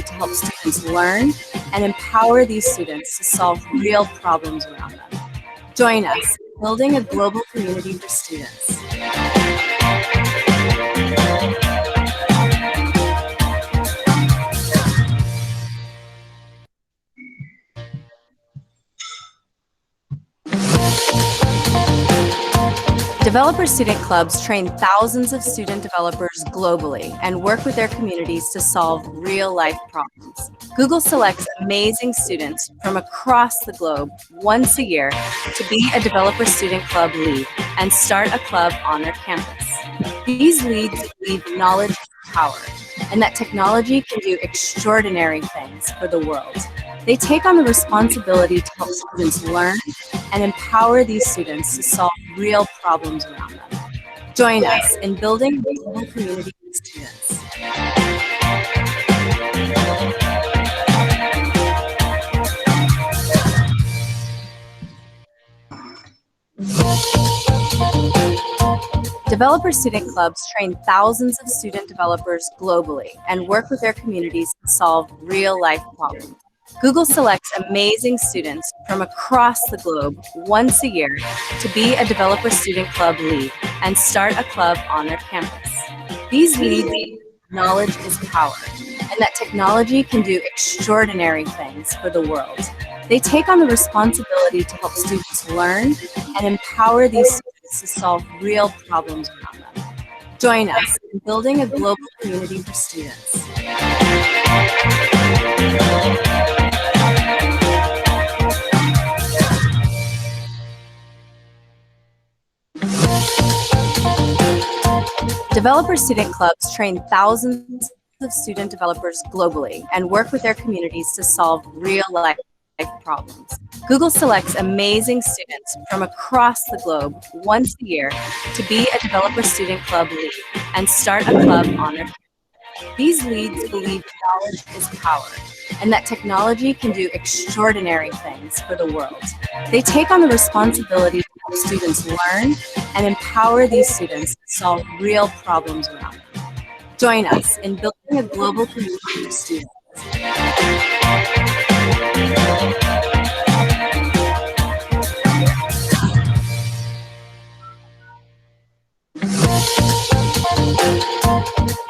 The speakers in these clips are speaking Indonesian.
to help students learn and empower these students to solve real problems around them. Join us in building a global community for students. Developer Student Clubs train thousands of student developers globally and work with their communities to solve real-life problems. Google selects amazing students from across the globe once a year to be a Developer Student Club lead and start a club on their campus. These leads believe knowledge is power and that technology can do extraordinary things for the world. They take on the responsibility to help students learn and empower these students to solve real problems around them. Join us in building a global community of students. Developer Student Clubs train thousands of student developers globally and work with their communities to solve real-life problems. Google selects amazing students from across the globe once a year to be a Developer Student Club lead and start a club on their campus. These leads believe knowledge is power and that technology can do extraordinary things for the world. They take on the responsibility to help students learn and empower these students to solve real problems around them. Join us in building a global community for students. Developer Student Clubs train thousands of student developers globally and work with their communities to solve real-life problems. Google selects amazing students from across the globe once a year to be a Developer Student Club lead and start a club on their campus. These leads believe knowledge is power and that technology can do extraordinary things for the world. They take on the responsibility to help students learn and empower these students to solve real problems around them. Join us in building a global community of students.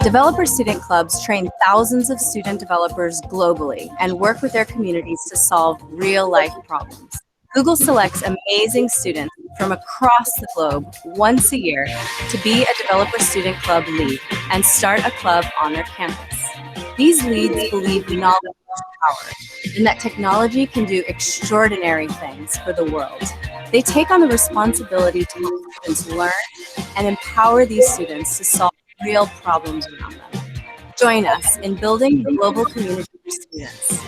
Developer Student Clubs train thousands of student developers globally and work with their communities to solve real-life problems. Google selects amazing students from across the globe once a year to be a Developer Student Club lead and start a club on their campus. These leads believe knowledge is power and that technology can do extraordinary things for the world. They take on the responsibility to help students learn and empower these students to solve real problems around them. Join us in building a global community for students.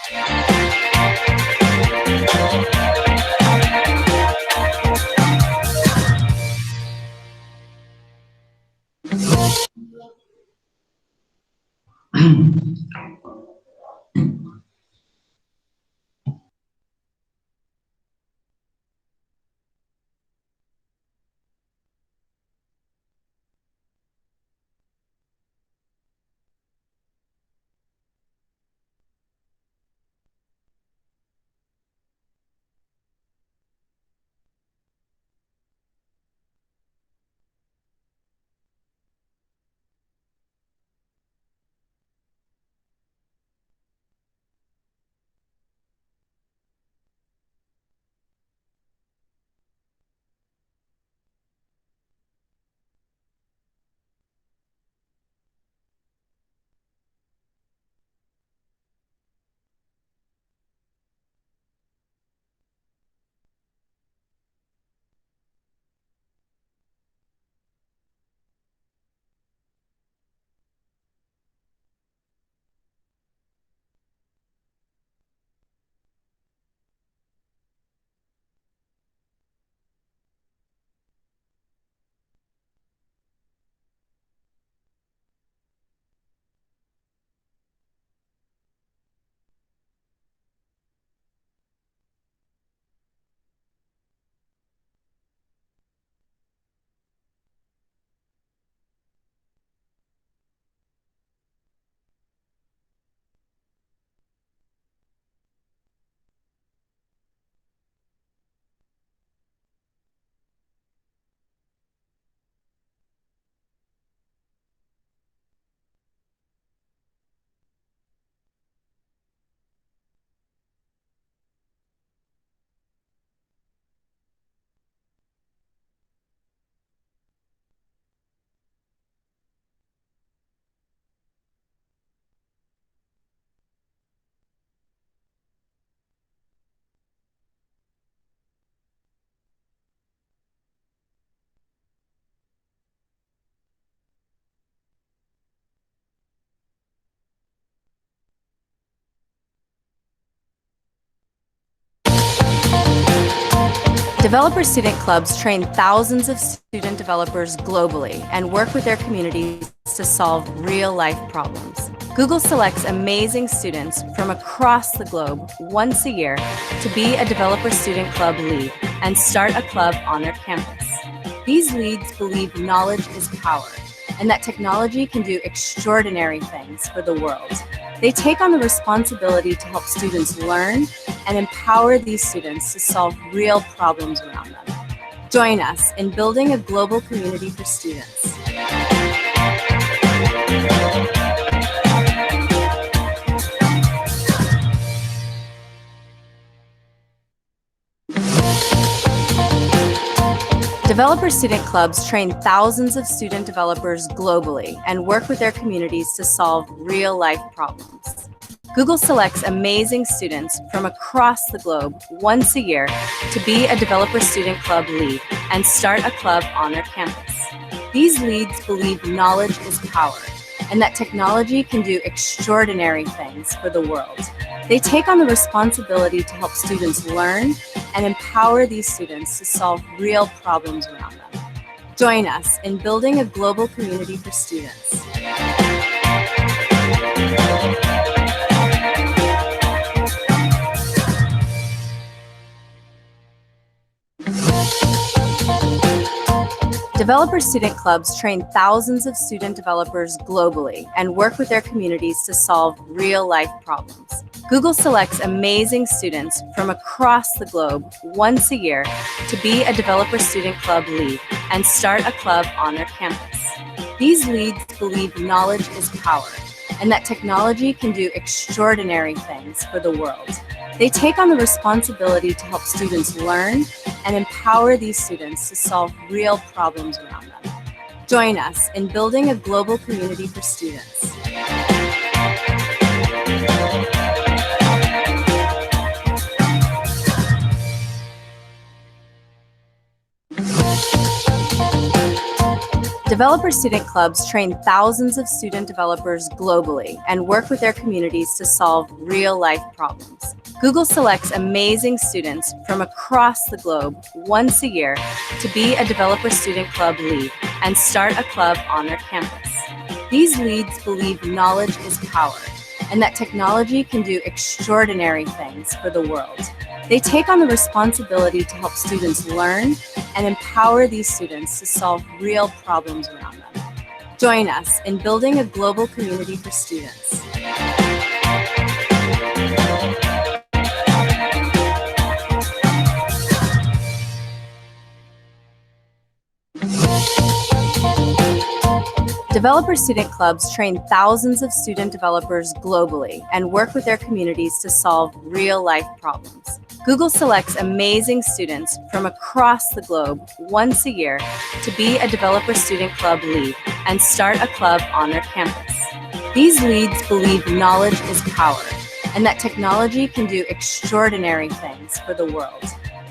Developer Student Clubs train thousands of student developers globally and work with their communities to solve real-life problems. Google selects amazing students from across the globe once a year to be a Developer Student Club lead and start a club on their campus. These leads believe knowledge is power and that technology can do extraordinary things for the world. They take on the responsibility to help students learn and empower these students to solve real problems around them. Join us in building a global community for students. Developer Student Clubs train thousands of student developers globally and work with their communities to solve real-life problems. Google selects amazing students from across the globe once a year to be a Developer Student Club lead and start a club on their campus. These leads believe knowledge is power and that technology can do extraordinary things for the world. They take on the responsibility to help students learn and empower these students to solve real problems around them. Join us in building a global community for students. Developer Student Clubs train thousands of student developers globally and work with their communities to solve real-life problems. Google selects amazing students from across the globe once a year to be a Developer Student Club lead and start a club on their campus. These leads believe knowledge is power and that technology can do extraordinary things for the world. They take on the responsibility to help students learn and empower these students to solve real problems around them. Join us in building a global community for students. Developer Student Clubs train thousands of student developers globally and work with their communities to solve real-life problems. Google selects amazing students from across the globe once a year to be a Developer Student Club lead and start a club on their campus. These leads believe knowledge is power and that technology can do extraordinary things for the world. They take on the responsibility to help students learn and empower these students to solve real problems around them. Join us in building a global community for students. Developer Student Clubs train thousands of student developers globally and work with their communities to solve real-life problems. Google selects amazing students from across the globe once a year to be a Developer Student Club lead and start a club on their campus. These leads believe knowledge is power and that technology can do extraordinary things for the world.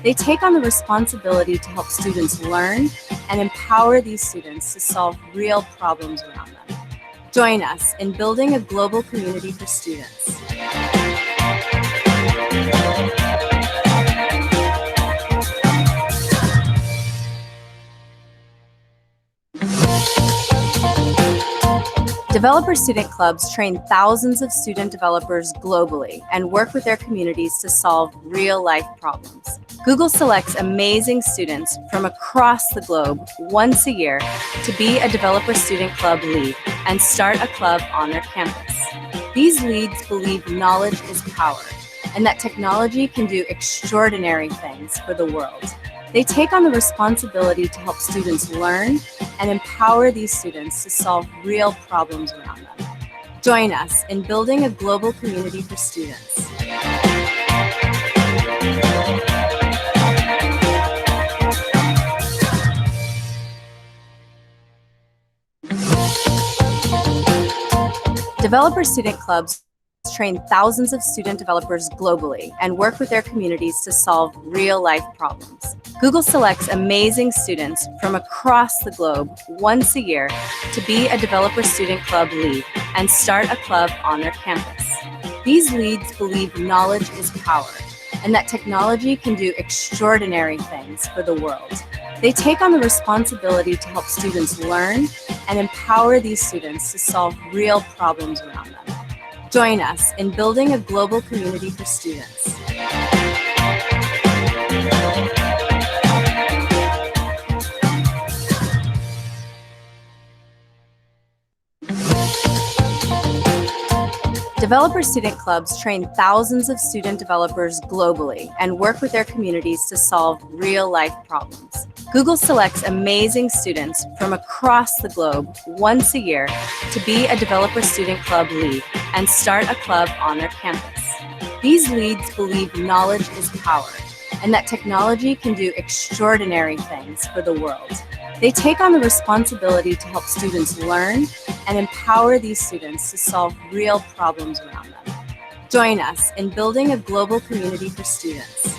They take on the responsibility to help students learn and empower these students to solve real problems around them. Join us in building a global community for students. Developer Student Clubs train thousands of student developers globally and work with their communities to solve real-life problems. Google selects amazing students from across the globe once a year to be a Developer Student Club lead and start a club on their campus. These leads believe knowledge is power and that technology can do extraordinary things for the world. They take on the responsibility to help students learn and empower these students to solve real problems around them. Join us in building a global community for students. Developer Student Clubs train thousands of student developers globally and work with their communities to solve real-life problems. Google selects amazing students from across the globe once a year to be a Developer Student Club lead and start a club on their campus. These leads believe knowledge is power and that technology can do extraordinary things for the world. They take on the responsibility to help students learn and empower these students to solve real problems around them. Join us in building a global community for students. Developer Student Clubs train thousands of student developers globally and work with their communities to solve real-life problems. Google selects amazing students from across the globe once a year to be a Developer Student Club lead and start a club on their campus. These leads believe knowledge is power and that technology can do extraordinary things for the world. They take on the responsibility to help students learn and empower these students to solve real problems around them. Join us in building a global community for students.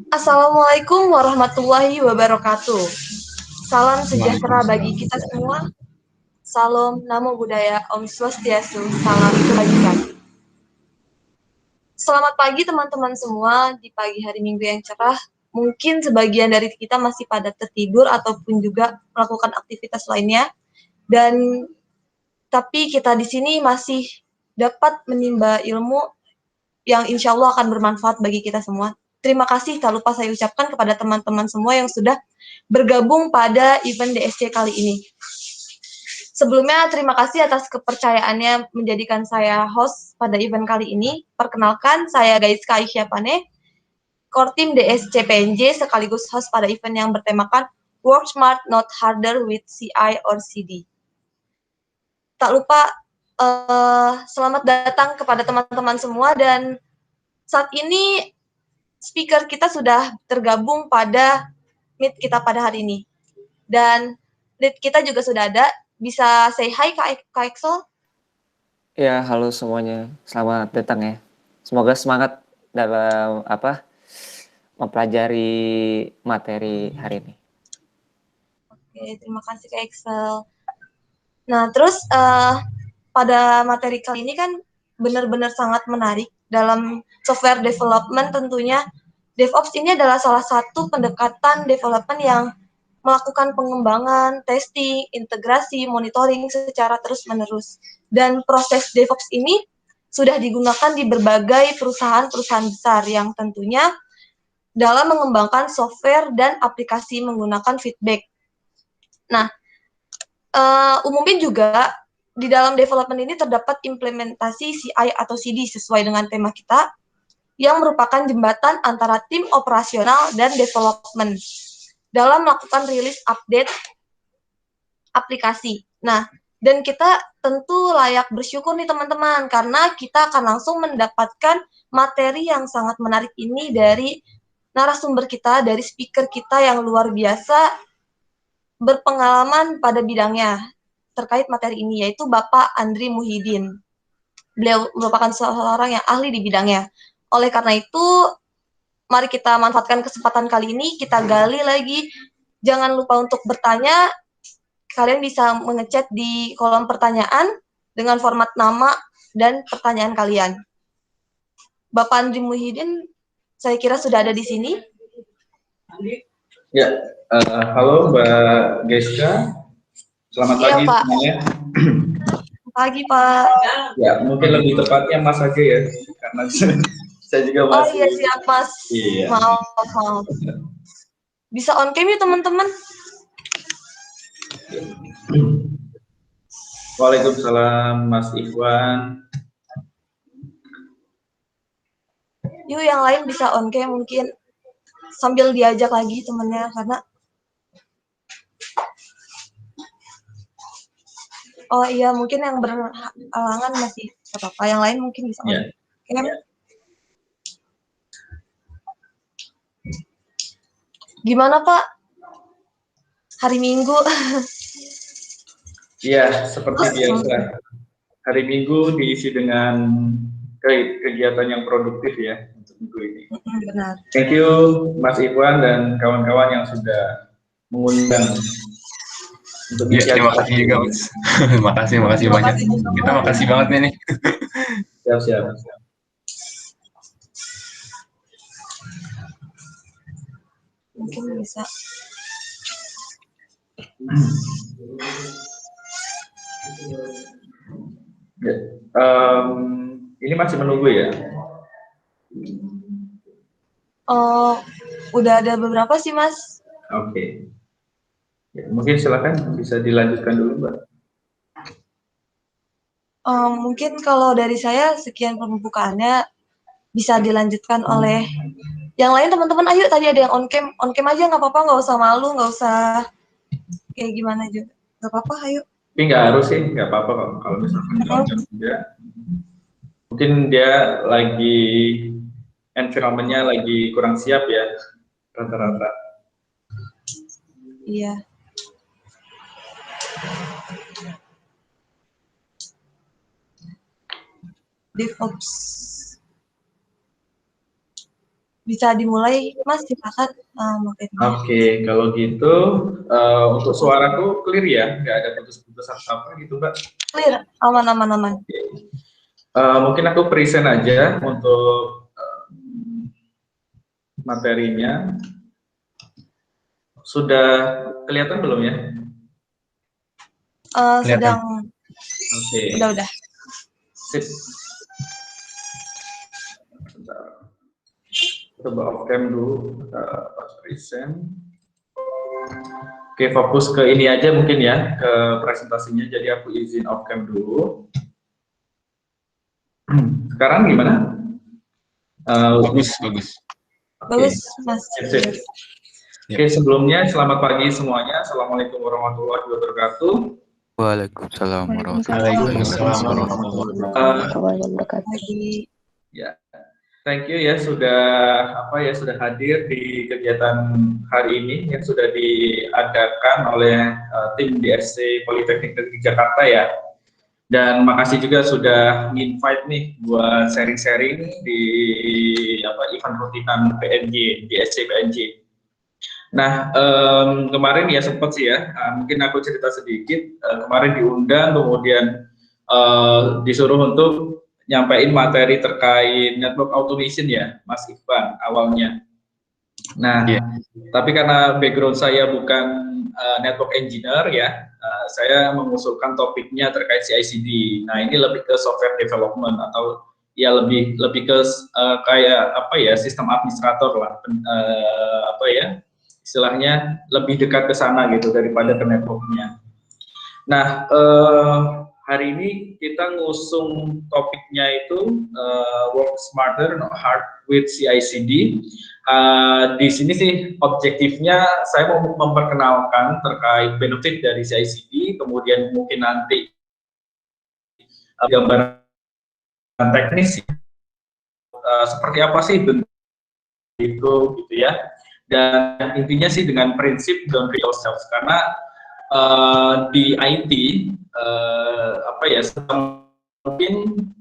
Assalamualaikum warahmatullahi wabarakatuh. Salam sejahtera bagi kita semua. Salam, namo buddhaya, Om Swastiastu, salam kebajikan. Selamat pagi teman-teman semua di pagi hari Minggu yang cerah. Mungkin sebagian dari kita masih pada tertidur ataupun juga melakukan aktivitas lainnya. Tapi kita di sini masih dapat menimba ilmu yang insya Allah akan bermanfaat bagi kita semua. Terima kasih tak lupa saya ucapkan kepada teman-teman semua yang sudah bergabung pada event DSC kali ini. Sebelumnya terima kasih atas kepercayaannya menjadikan saya host pada event kali ini. Perkenalkan, saya Gaiska Aisyapane, Core Team DSC PNJ sekaligus host pada event yang bertemakan Work Smart Not Harder with CI or CD. Tak lupa selamat datang kepada teman-teman semua, dan saat ini speaker kita sudah tergabung pada meet kita pada hari ini. Dan lead kita juga sudah ada. Bisa say hi Kak Excel? Ya, halo semuanya. Selamat datang ya. Semoga semangat dalam mempelajari materi hari ini. Oke, terima kasih Kak Excel. Nah, terus pada materi kali ini kan benar-benar sangat menarik dalam software development. Tentunya DevOps ini adalah salah satu pendekatan development yang melakukan pengembangan, testing, integrasi, monitoring secara terus-menerus. Dan proses DevOps ini sudah digunakan di berbagai perusahaan-perusahaan besar yang tentunya dalam mengembangkan software dan aplikasi menggunakan feedback. Nah, umumnya juga di dalam development ini terdapat implementasi CI atau CD sesuai dengan tema kita, yang merupakan jembatan antara tim operasional dan development dalam melakukan rilis update aplikasi. Nah, dan kita tentu layak bersyukur nih teman-teman, karena kita akan langsung mendapatkan materi yang sangat menarik ini dari narasumber kita, dari speaker kita yang luar biasa berpengalaman pada bidangnya terkait materi ini, yaitu Bapak Andri Muhyiddin. Beliau merupakan seorang yang ahli di bidangnya. Oleh karena itu, mari kita manfaatkan kesempatan kali ini, kita gali lagi. Jangan lupa untuk bertanya. Kalian bisa mengechat di kolom pertanyaan dengan format nama dan pertanyaan kalian. Bapak Andri Muhyiddin, saya kira sudah ada di sini. Ya, halo Mbak Geska. Selamat pagi Pak. semuanya. Pagi Pak. Ya, mungkin lebih tepatnya Mas aja ya, karena saya juga masih. Oh iya siap Mas. Iya. Maaf. Bisa on cam ya teman-teman. Waalaikumsalam Mas Ikhwan. yuk yang lain bisa on cam mungkin sambil diajak lagi temennya karena oh iya mungkin yang berhalangan masih nggak apa-apa, yang lain mungkin bisa on Ya. cam. Gimana Pak hari Minggu? Iya, seperti biasa. Hari Minggu diisi dengan kegiatan yang produktif ya untuk minggu ini. Benar. Thank you Mas Ikhwan dan kawan-kawan yang sudah mengundang untuk Ya, terima kasih juga Mas. makasih banyak. Kita makasih banget nih. Siap. Mungkin bisa. Ya. Ini masih menunggu ya? Oh, udah ada beberapa sih Mas. Oke. Ya, mungkin silakan bisa dilanjutkan dulu Mbak. Mungkin kalau dari saya sekian pembukaannya, bisa dilanjutkan oleh yang lain teman-teman. Ayo, tadi ada yang on cam aja nggak apa-apa, nggak usah malu, nggak usah kayak gimana juga, nggak apa-apa. Ayo. Tapi nggak harus sih, nggak apa-apa kalau misalkan dia mungkin dia lagi environment-nya lagi kurang siap ya rata-rata. Iya. DevOps. Bisa dimulai, Mas, silakan. Oke, kalau gitu untuk suaraku clear ya, nggak ada putus-putus apa gitu, Mbak? Clear, aman. Mungkin aku present aja untuk materinya. Sudah kelihatan belum ya? Sedang. Oke. Udah. Sip. Coba off cam dulu, pas present. Oke, fokus ke ini aja mungkin ya, ke presentasinya. Jadi aku izin off cam dulu. Sekarang gimana? Bagus. Bagus, Mas. Sip. Oke, sebelumnya selamat pagi semuanya. Assalamualaikum warahmatullahi wabarakatuh. Waalaikumsalam Waalaikumsalam warahmatullahi wabarakatuh. Ya, thank you ya sudah hadir di kegiatan hari ini yang sudah diadakan oleh tim DSC Politeknik Negeri Jakarta ya. Dan makasih juga sudah invite nih buat sharing-sharing di event rutinan PNJ, DSC PNJ. Nah, kemarin ya sempat sih ya, mungkin aku cerita sedikit, kemarin diundang, kemudian disuruh untuk nyampein materi terkait network automation ya, Mas Ikhwan awalnya. Nah, tapi karena background saya bukan network engineer ya, saya mengusulkan topiknya terkait CI/CD. Nah, ini lebih ke software development atau ya lebih ke kayak sistem administrator lah, istilahnya lebih dekat ke sana gitu daripada ke networknya. Nah, hari ini kita ngusung topiknya itu work smarter not hard with CI/CD. Di sini sih objektifnya saya mau memperkenalkan terkait benefit dari CI/CD, kemudian mungkin nanti gambaran teknis seperti apa sih bentuk itu gitu ya. Dan intinya sih dengan prinsip don't kill yourself, karena di IT mungkin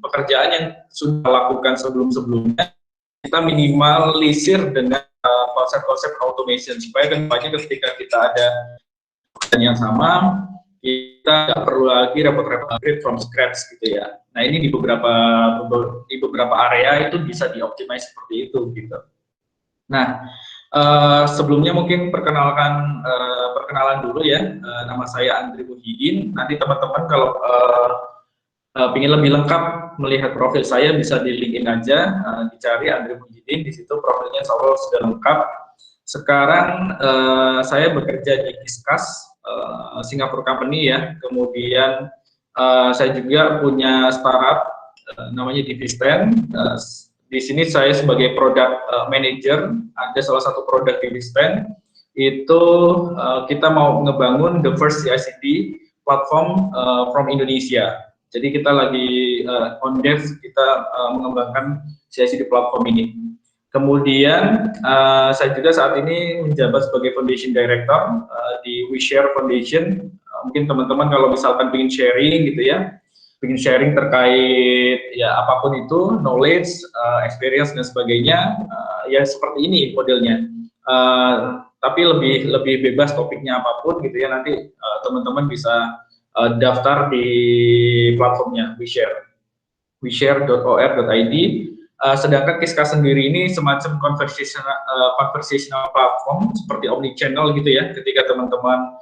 pekerjaan yang sudah lakukan sebelumnya kita minimalisir dengan konsep-konsep automation supaya kedepannya ketika kita ada pekerjaan yang sama kita nggak perlu lagi repot-repot from scratch gitu ya. Nah, ini di beberapa area itu bisa dioptimize seperti itu gitu. Nah, sebelumnya mungkin perkenalan dulu ya. Nama saya Andri Muhyiddin. Nanti teman-teman kalau ingin lebih lengkap melihat profil saya bisa di LinkedIn aja, dicari Andri Muhyiddin, di situ profilnya insya Allah sudah lengkap. Sekarang saya bekerja di Kiskas, Singapore company ya. Kemudian saya juga punya startup namanya Divisten. di sini saya sebagai product manager, ada salah satu produk di Dispen, itu kita mau ngebangun the first CI/CD platform from Indonesia. Jadi kita lagi on dev, kita mengembangkan CI/CD platform ini. Kemudian saya juga saat ini menjabat sebagai Foundation Director di WeShare Foundation. Mungkin teman-teman kalau misalkan ingin sharing gitu ya, ingin sharing terkait ya apapun itu, knowledge, experience dan sebagainya, ya seperti ini modelnya. Tapi lebih bebas topiknya apapun gitu ya, nanti teman-teman bisa daftar di platformnya WeShare, weshare.or.id. Sedangkan Kiska sendiri ini semacam conversational platform seperti omnichannel gitu ya, ketika teman-teman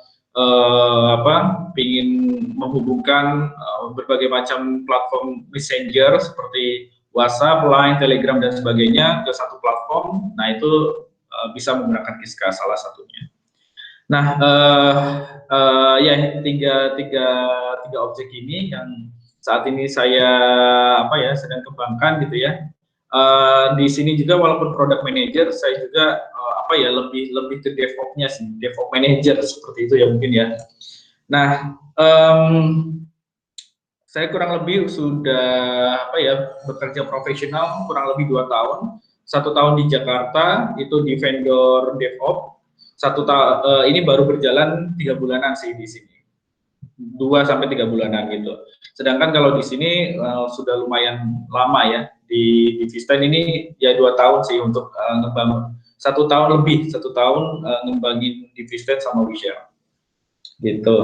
ingin menghubungkan berbagai macam platform messenger seperti WhatsApp, Line, Telegram dan sebagainya ke satu platform, nah itu bisa menggunakan Kiska salah satunya. Nah, ya tiga objek ini yang saat ini saya sedang kembangkan gitu ya. Di sini juga walaupun product manager, saya juga lebih ke DevOps-nya sih, DevOps manager seperti itu ya mungkin ya. Nah, saya kurang lebih sudah bekerja profesional kurang lebih 2 tahun. 1 tahun di Jakarta itu di vendor DevOps. Ini baru berjalan 3 bulanan sih di sini. 2 sampai 3 bulanan gitu. Sedangkan kalau di sini sudah lumayan lama ya. Di Dispen ini ya 2 tahun sih untuk ngebangun. 1 tahun lebih, 1 tahun ngembangin di Dispen sama WeShare. Gitu.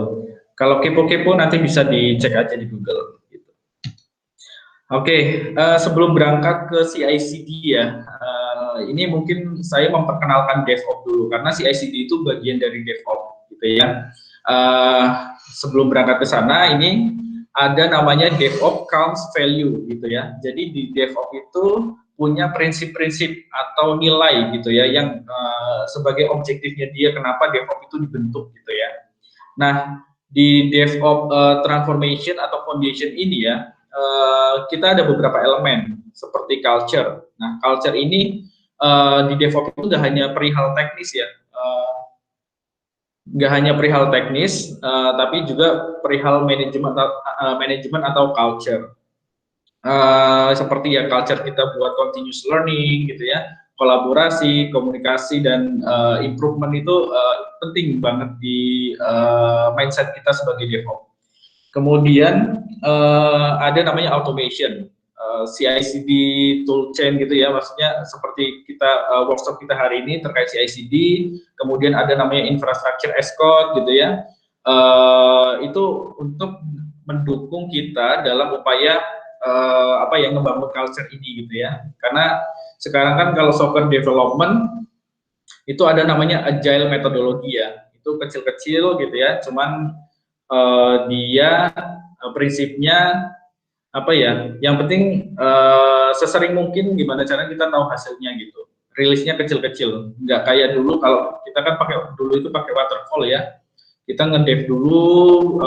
Kalau kepo-kepo nanti bisa dicek aja di Google. Gitu. Oke, sebelum berangkat ke CI/CD ya, ini mungkin saya memperkenalkan DevOps dulu karena CI/CD itu bagian dari DevOps, gitu ya. Sebelum berangkat ke sana, ini ada namanya DevOps Counts Value, gitu ya. Jadi di DevOps itu punya prinsip-prinsip atau nilai, gitu ya, yang sebagai objektifnya dia kenapa DevOps itu dibentuk, gitu ya. Nah, di DevOps Transformation atau Foundation ini ya, kita ada beberapa elemen seperti culture. Nah, culture ini di DevOps itu nggak hanya perihal teknis ya, tapi juga perihal manajemen atau culture. Seperti ya culture kita buat continuous learning gitu ya, kolaborasi, komunikasi dan improvement itu penting banget di mindset kita sebagai DevOps. Kemudian ada namanya automation. CI/CD toolchain gitu ya, maksudnya seperti kita workshop kita hari ini terkait CI/CD, kemudian ada namanya infrastructure as code gitu ya, itu untuk mendukung kita dalam upaya membangun culture ini gitu ya, karena sekarang kan kalau software development itu ada namanya agile metodologi ya, itu kecil-kecil gitu ya, cuman dia prinsipnya yang penting sesering mungkin gimana cara kita tahu hasilnya gitu. Rilisnya kecil-kecil, nggak kayak dulu. Kalau kita kan dulu itu pakai waterfall ya, kita ngedev dulu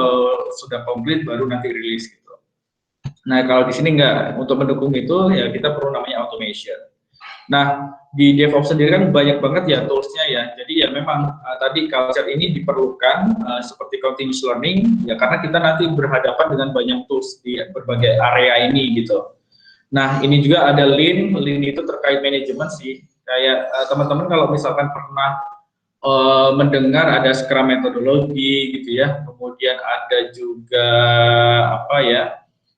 sudah komplit baru nanti rilis gitu. Nah kalau di sini nggak, untuk mendukung itu ya kita perlu namanya automation. Nah di DevOps sendiri kan banyak banget ya toolsnya ya, jadi ya memang tadi culture ini diperlukan seperti continuous learning ya, karena kita nanti berhadapan dengan banyak tools di berbagai area ini gitu. Nah ini juga ada Lean itu terkait manajemen sih, kayak teman-teman kalau misalkan pernah mendengar ada Scrum metodologi gitu ya, kemudian ada juga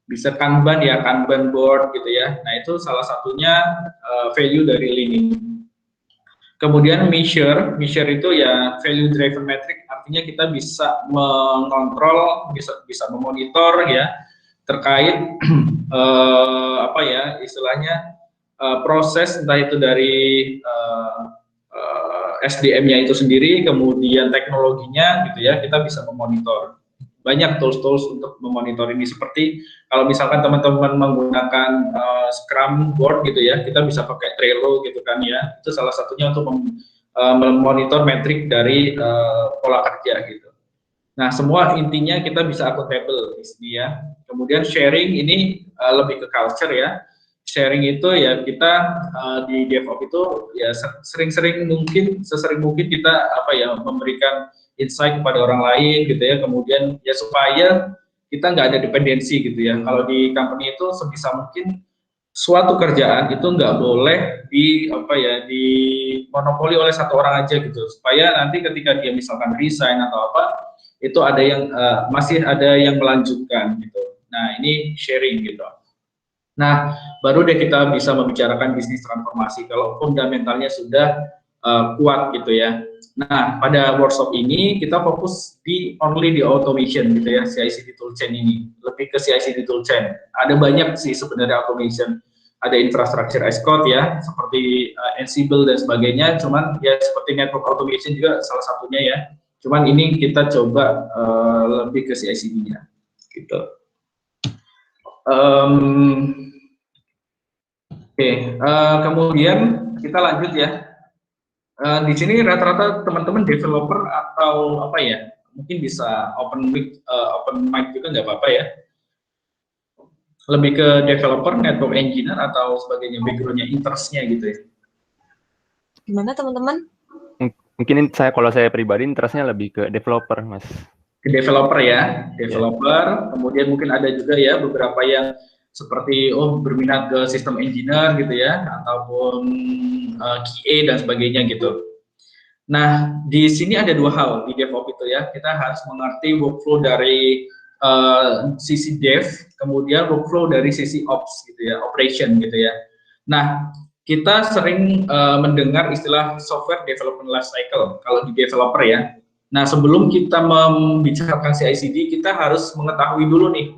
bisa Kanban ya, Kanban board gitu ya. Nah itu salah satunya value dari Lean ini. Kemudian measure itu ya value driven metric, artinya kita bisa mengontrol, bisa memonitor ya terkait istilahnya proses entah itu dari SDM-nya itu sendiri, kemudian teknologinya gitu ya, kita bisa memonitor. Banyak tools-tools untuk memonitor ini, seperti kalau misalkan teman-teman menggunakan Scrum board gitu ya, kita bisa pakai Trello gitu kan ya, itu salah satunya untuk memonitor metrik dari pola kerja gitu. Nah semua intinya kita bisa accountable di sini ya. Kemudian sharing ini lebih ke culture ya, sharing itu ya kita di DevOps itu ya sesering mungkin kita apa ya memberikan insight kepada orang lain gitu ya, kemudian ya supaya kita nggak ada dependensi gitu ya. Kalau di company itu sebisa mungkin suatu kerjaan itu nggak boleh di apa ya di monopoli oleh satu orang aja gitu, supaya nanti ketika dia misalkan resign atau apa itu ada yang masih ada yang melanjutkan gitu. Nah ini sharing gitu. Nah baru deh kita bisa membicarakan bisnis transformasi kalau fundamentalnya sudah kuat gitu ya. Nah pada workshop ini kita fokus only di automation gitu ya, CI/CD toolchain ini, lebih ke CI/CD toolchain. Ada banyak sih sebenarnya automation, ada infrastructure as code ya, seperti Ansible dan sebagainya. Cuman ya seperti network automation juga salah satunya ya. Cuman ini kita coba lebih ke CI/CD-nya gitu. Kemudian kita lanjut ya. Di sini rata-rata teman-teman developer atau apa ya, mungkin bisa open mic juga nggak apa-apa ya. Lebih ke developer, network engineer atau sebagainya, backgroundnya, interestnya gitu ya. Gimana teman-teman? Mungkin kalau saya pribadi interestnya lebih ke developer, Mas. Ke developer ya, developer. Kemudian mungkin ada juga ya beberapa yang seperti berminat ke sistem engineer gitu ya, ataupun QA dan sebagainya gitu. Nah, di sini ada dua hal di DevOps itu ya. Kita harus mengerti workflow dari sisi dev, kemudian workflow dari sisi ops gitu ya, operation gitu ya. Nah, kita sering mendengar istilah software development life cycle kalau di developer ya. Nah, sebelum kita membicarakan CI/CD, kita harus mengetahui dulu nih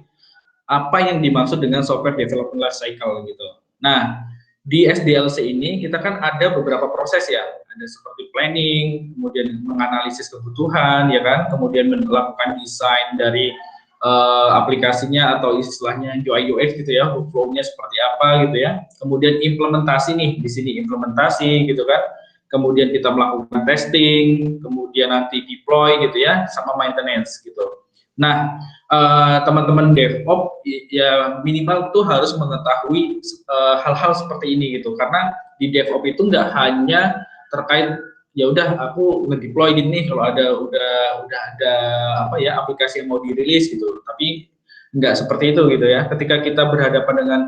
apa yang dimaksud dengan software development life cycle gitu. Nah, di SDLC ini kita kan ada beberapa proses ya, ada seperti planning, kemudian menganalisis kebutuhan ya kan, kemudian melakukan desain dari aplikasinya atau istilahnya UI UX gitu ya, workflow-nya seperti apa gitu ya. Kemudian implementasi nih, di sini implementasi gitu kan. Kemudian kita melakukan testing, kemudian nanti deploy gitu ya, sama maintenance gitu. Nah, teman-teman DevOps ya minimal tuh harus mengetahui hal-hal seperti ini gitu, karena di DevOps itu nggak hanya terkait ya udah aku ngedeploy gini kalau udah ada apa ya aplikasi yang mau dirilis gitu, tapi nggak seperti itu gitu ya. Ketika kita berhadapan dengan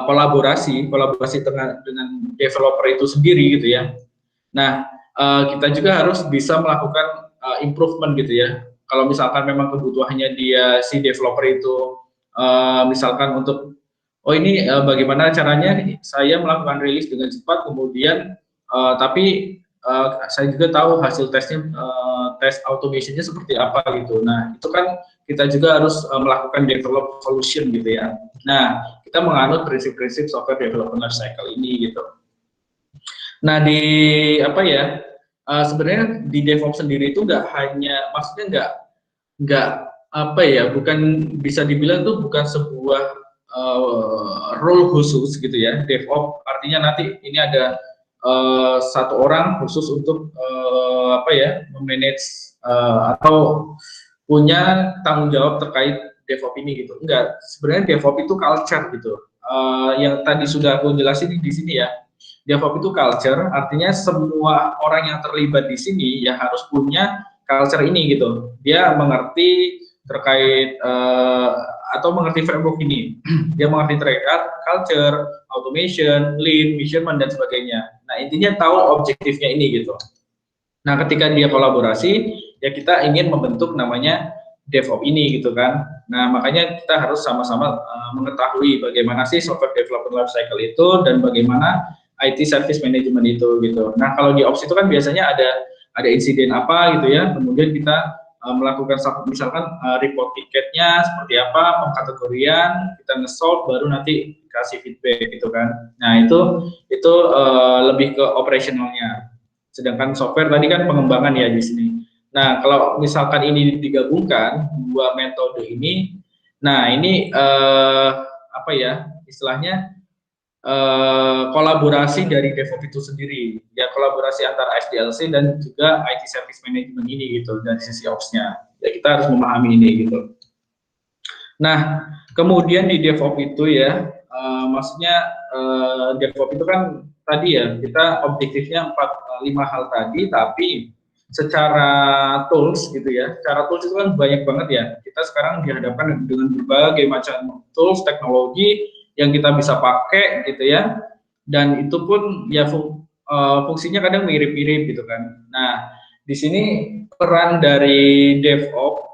kolaborasi dengan developer itu sendiri gitu ya. Nah, kita juga harus bisa melakukan improvement gitu ya. Kalau misalkan memang kebutuhannya si developer itu misalkan untuk ini bagaimana caranya saya melakukan rilis dengan cepat, kemudian tapi saya juga tahu hasil tesnya, tes automationnya seperti apa gitu. Nah itu kan kita juga harus melakukan develop solution gitu ya. Nah kita menganut prinsip-prinsip software development life cycle ini gitu. Nah di apa ya, sebenarnya di DevOps sendiri itu nggak hanya, maksudnya nggak apa ya, bukan bisa dibilang tuh bukan sebuah role khusus gitu ya. DevOps artinya nanti ini ada satu orang khusus untuk apa ya, memanage atau punya tanggung jawab terkait DevOps ini gitu. Enggak, sebenarnya DevOps itu culture gitu. Yang tadi sudah aku jelasin di sini ya. DevOps itu culture, artinya semua orang yang terlibat di sini ya harus punya culture ini gitu. Dia mengerti terkait atau mengerti framework ini. Dia mengerti terkait culture, automation, lean, measurement dan sebagainya. Nah, intinya tahu objektifnya ini gitu. Nah, ketika dia kolaborasi, ya kita ingin membentuk namanya DevOps ini gitu kan. Nah, makanya kita harus sama-sama mengetahui bagaimana sih software development life cycle itu dan bagaimana IT service management itu gitu. Nah, kalau di Ops itu kan biasanya ada insiden apa gitu ya, kemudian kita melakukan misalkan report tiketnya seperti apa, pengkategorian, kita nge-solve, baru nanti kasih feedback gitu kan. Nah itu lebih ke operasionalnya. Sedangkan software tadi kan pengembangan ya di sini. Nah kalau misalkan ini digabungkan dua metode ini, nah ini apa ya istilahnya kolaborasi dari DevOps itu sendiri, ya kolaborasi antara SDLC dan juga IT Service Management ini gitu dari sisi Ops-nya. Ya kita harus memahami ini gitu. Nah, kemudian di DevOps itu ya, maksudnya DevOps itu kan tadi ya, kita objektifnya 5 hal tadi, tapi secara tools gitu ya, secara tools itu kan banyak banget ya. Kita sekarang dihadapkan dengan berbagai macam tools, teknologi yang kita bisa pakai gitu ya, dan itu pun ya fungsinya kadang mirip-mirip gitu kan. Nah, di sini peran dari DevOps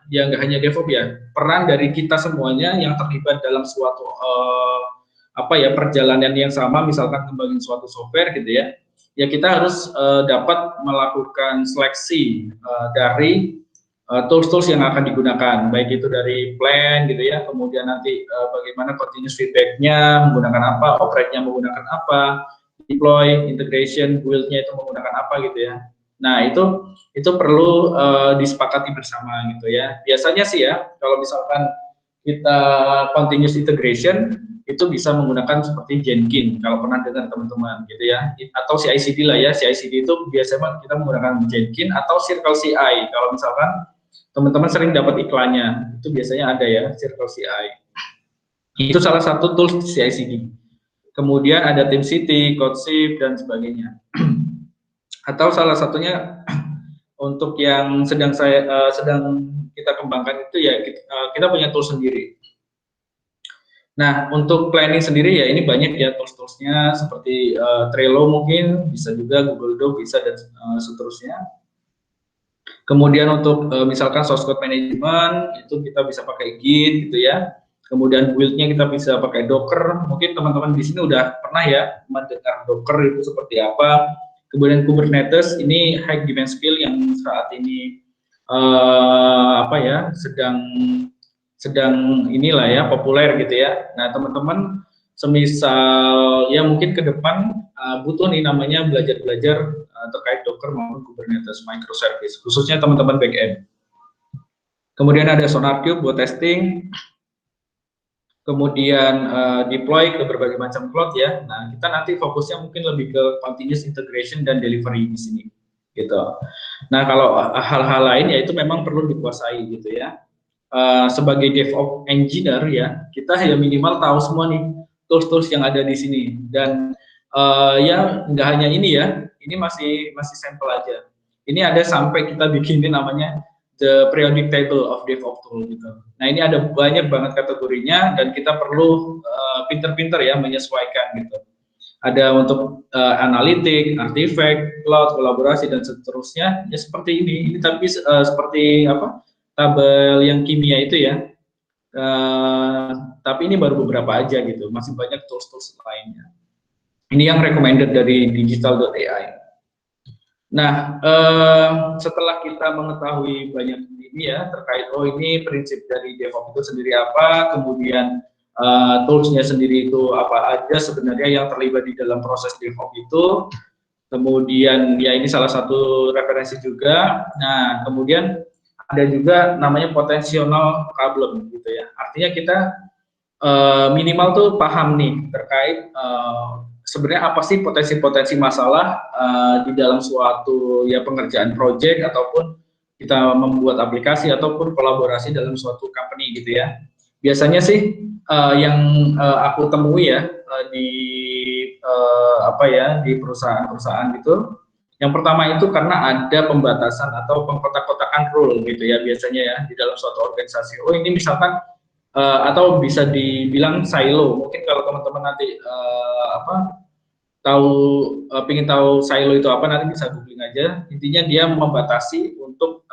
ya nggak hanya DevOps ya, peran dari kita semuanya yang terlibat dalam suatu perjalanan yang sama, misalkan kembangin suatu software gitu ya, ya kita harus dapat melakukan seleksi dari tools-tools yang akan digunakan, baik itu dari plan gitu ya, kemudian nanti bagaimana continuous feedback-nya menggunakan apa, operate-nya menggunakan apa, deploy, integration, build-nya itu menggunakan apa gitu ya. Nah, itu perlu disepakati bersama gitu ya. Biasanya sih ya, kalau misalkan kita continuous integration itu bisa menggunakan seperti Jenkins, kalau pernah dengar teman-teman gitu ya, atau CI/CD lah ya. CI/CD itu biasanya kita menggunakan Jenkins atau Circle CI. Kalau misalkan teman-teman sering dapat iklannya, itu biasanya ada ya, Circle CI. Itu salah satu tools CI/CD. Kemudian ada TeamCity, CodeShip, dan sebagainya. Atau salah satunya untuk yang sedang kita kembangkan itu ya, kita punya tools sendiri. Nah, untuk planning sendiri ya ini banyak ya tools-toolsnya, seperti Trello mungkin, bisa juga Google Doc, bisa, dan seterusnya. Kemudian untuk misalkan source code management, itu kita bisa pakai Git gitu ya. Kemudian build-nya kita bisa pakai Docker. Mungkin teman-teman di sini udah pernah ya mendengar Docker itu seperti apa. Kemudian Kubernetes, ini high demand skill yang saat ini sedang inilah ya populer gitu ya. Nah, teman-teman semisal ya mungkin ke depan butuh nih namanya belajar-belajar terkait Docker maupun Kubernetes microservice, khususnya teman-teman backend. Kemudian ada SonarQube buat testing. Kemudian deploy ke berbagai macam cloud ya. Nah, kita nanti fokusnya mungkin lebih ke continuous integration dan delivery di sini, gitu. Nah, kalau hal-hal lain ya itu memang perlu dikuasai gitu ya. Sebagai DevOps engineer ya, kita ya minimal tahu semua nih tools-tools yang ada di sini. Dan ya nggak hanya ini ya, ini masih sampel aja. Ini ada sampai kita bikinin namanya the periodic table of DevOps tool gitu. Nah, ini ada banyak banget kategorinya dan kita perlu pinter-pinter ya menyesuaikan gitu. Ada untuk analitik, artifact, cloud, kolaborasi, dan seterusnya. Ya seperti ini. Ini tapi seperti apa? Tabel yang kimia itu ya. Tapi ini baru beberapa aja gitu. Masih banyak tools-tools lainnya. Ini yang recommended dari digital.ai. Nah, setelah kita mengetahui banyak ini ya terkait ini prinsip dari DevOps itu sendiri apa, kemudian tools-nya sendiri itu apa aja sebenarnya yang terlibat di dalam proses DevOps itu, kemudian ya ini salah satu referensi juga. Nah, kemudian ada juga namanya potential problem gitu ya. Artinya kita minimal tuh paham nih terkait sebenarnya apa sih potensi-potensi masalah di dalam suatu ya pengerjaan project ataupun kita membuat aplikasi ataupun kolaborasi dalam suatu company gitu ya. Biasanya sih yang aku temui ya di di perusahaan-perusahaan gitu. Yang pertama itu karena ada pembatasan atau pengkotak-kotakan rule gitu ya biasanya ya di dalam suatu organisasi. Oh, ini misalkan atau bisa dibilang silo. Mungkin kalau teman-teman nanti ingin tahu silo itu apa, nanti bisa googling aja. Intinya dia membatasi untuk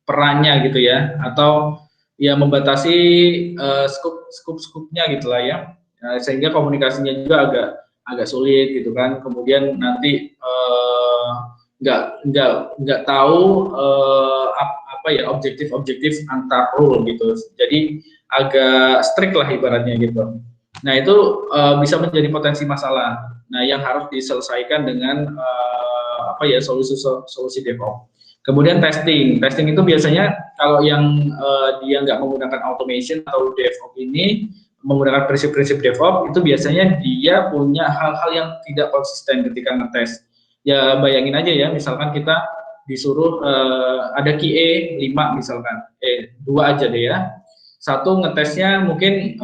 perannya gitu ya, atau ya membatasi skupnya gitulah ya. Sehingga komunikasinya juga agak sulit gitu kan. Kemudian nanti nggak tahu objektif antar role gitu. Jadi agak strict lah ibaratnya gitu. Nah, itu bisa menjadi potensi masalah. Nah, yang harus diselesaikan dengan solusi DevOps. Kemudian testing itu biasanya kalau yang dia nggak menggunakan automation atau DevOps ini menggunakan prinsip-prinsip DevOps, itu biasanya dia punya hal-hal yang tidak konsisten ketika ngetes. Ya bayangin aja ya, misalkan kita disuruh ada QA 5 misalkan, 2 aja deh ya. satu ngetesnya mungkin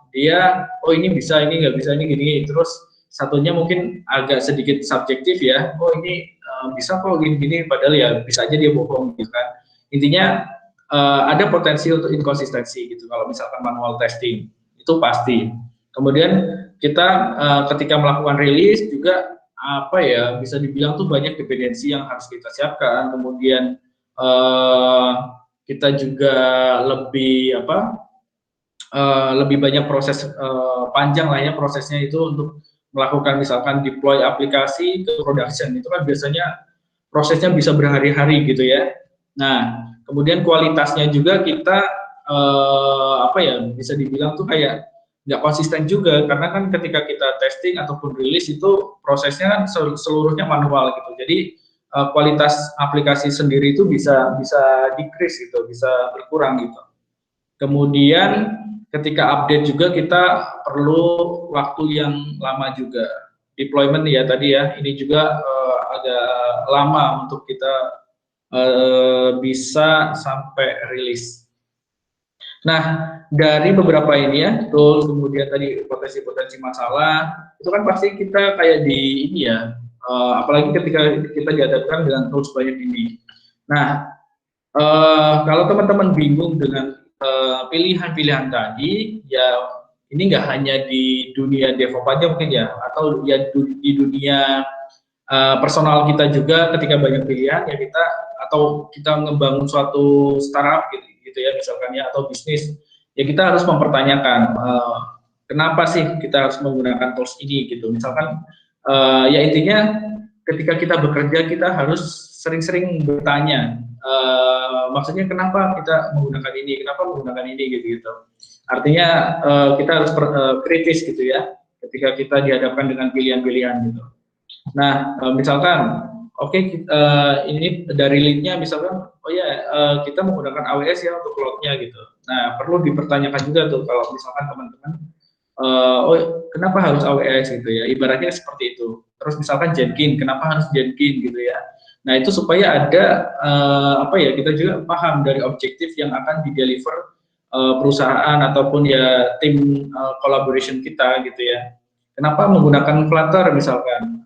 dia oh ini bisa, ini nggak bisa, ini gini. Terus satunya mungkin agak sedikit subjektif ya, oh ini bisa kok gini-gini, padahal ya bisa aja dia bohong gitu kan. Intinya ada potensi untuk inkonsistensi gitu kalau misalkan manual testing, itu pasti. Kemudian kita ketika melakukan rilis juga apa ya, bisa dibilang tuh banyak dependensi yang harus kita siapkan. Kemudian kita juga lebih lebih banyak proses panjang lah ya prosesnya itu untuk melakukan misalkan deploy aplikasi ke production, itu kan biasanya prosesnya bisa berhari-hari gitu ya. Nah, kemudian kualitasnya juga kita apa ya, bisa dibilang tuh kayak nggak konsisten juga, karena kan ketika kita testing ataupun rilis itu prosesnya kan seluruhnya manual gitu. Jadi kualitas aplikasi sendiri itu bisa decrease gitu, bisa berkurang gitu. Kemudian ketika update juga kita perlu waktu yang lama juga. Deployment ya tadi ya, ini juga agak lama untuk kita bisa sampai rilis. Nah, dari beberapa ini ya, tools, kemudian tadi potensi-potensi masalah, itu kan pasti kita kayak di ini ya, apalagi ketika kita dihadapkan dengan tools banyak ini. Nah, kalau teman-teman bingung dengan pilihan-pilihan tadi, ya ini nggak hanya di dunia DevOps aja mungkin ya, atau ya di dunia personal kita juga ketika banyak pilihan ya kita, atau kita ngebangun suatu startup gitu ya misalkan ya, atau bisnis, ya kita harus mempertanyakan kenapa sih kita harus menggunakan tools ini gitu. Misalkan ya intinya ketika kita bekerja kita harus sering-sering bertanya, maksudnya kenapa kita menggunakan ini, kenapa menggunakan ini gitu. Artinya kita harus kritis gitu ya ketika kita dihadapkan dengan pilihan-pilihan gitu. Nah, misalkan ini dari lead-nya misalkan, oh ya kita menggunakan AWS ya untuk cloud-nya gitu. Nah, perlu dipertanyakan juga tuh kalau misalkan teman-teman, oh kenapa harus AWS gitu ya, ibaratnya seperti itu. Terus misalkan Jenkins, kenapa harus Jenkins gitu ya. Nah, itu supaya ada kita juga paham dari objektif yang akan di-deliver perusahaan ataupun ya tim collaboration kita gitu ya. Kenapa menggunakan Flutter misalkan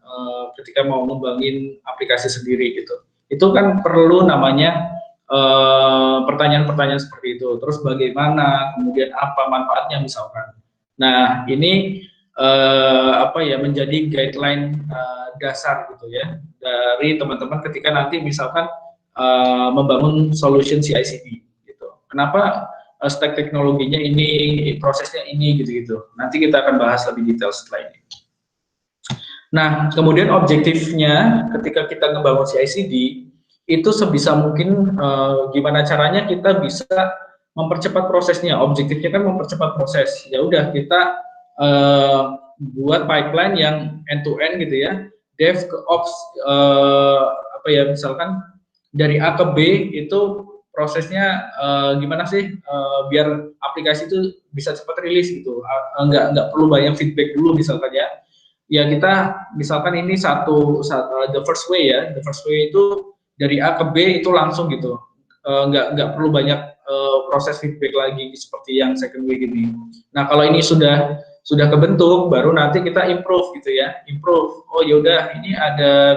ketika mau ngembangin aplikasi sendiri gitu. Itu kan perlu namanya pertanyaan-pertanyaan seperti itu. Terus bagaimana, kemudian apa manfaatnya misalkan. Nah, ini menjadi guideline dasar gitu ya dari teman-teman ketika nanti misalkan membangun solution CI/CD gitu. Kenapa stack teknologinya ini, prosesnya ini gitu-gitu. Nanti kita akan bahas lebih detail setelah ini. Nah, kemudian objektifnya ketika kita ngebangun CI/CD itu sebisa mungkin gimana caranya kita bisa mempercepat prosesnya. Objektifnya kan mempercepat proses. Ya udah kita buat pipeline yang end to end gitu ya, dev ke ops, misalkan dari A ke B itu prosesnya gimana sih biar aplikasi itu bisa cepat rilis gitu, nggak perlu banyak feedback dulu misalkan ya. Ya kita misalkan ini the first way ya, the first way itu dari A ke B itu langsung gitu, nggak perlu banyak proses feedback lagi seperti yang second way gini. Nah, kalau ini sudah kebentuk, baru nanti kita improve gitu ya, improve. Oh yaudah, ini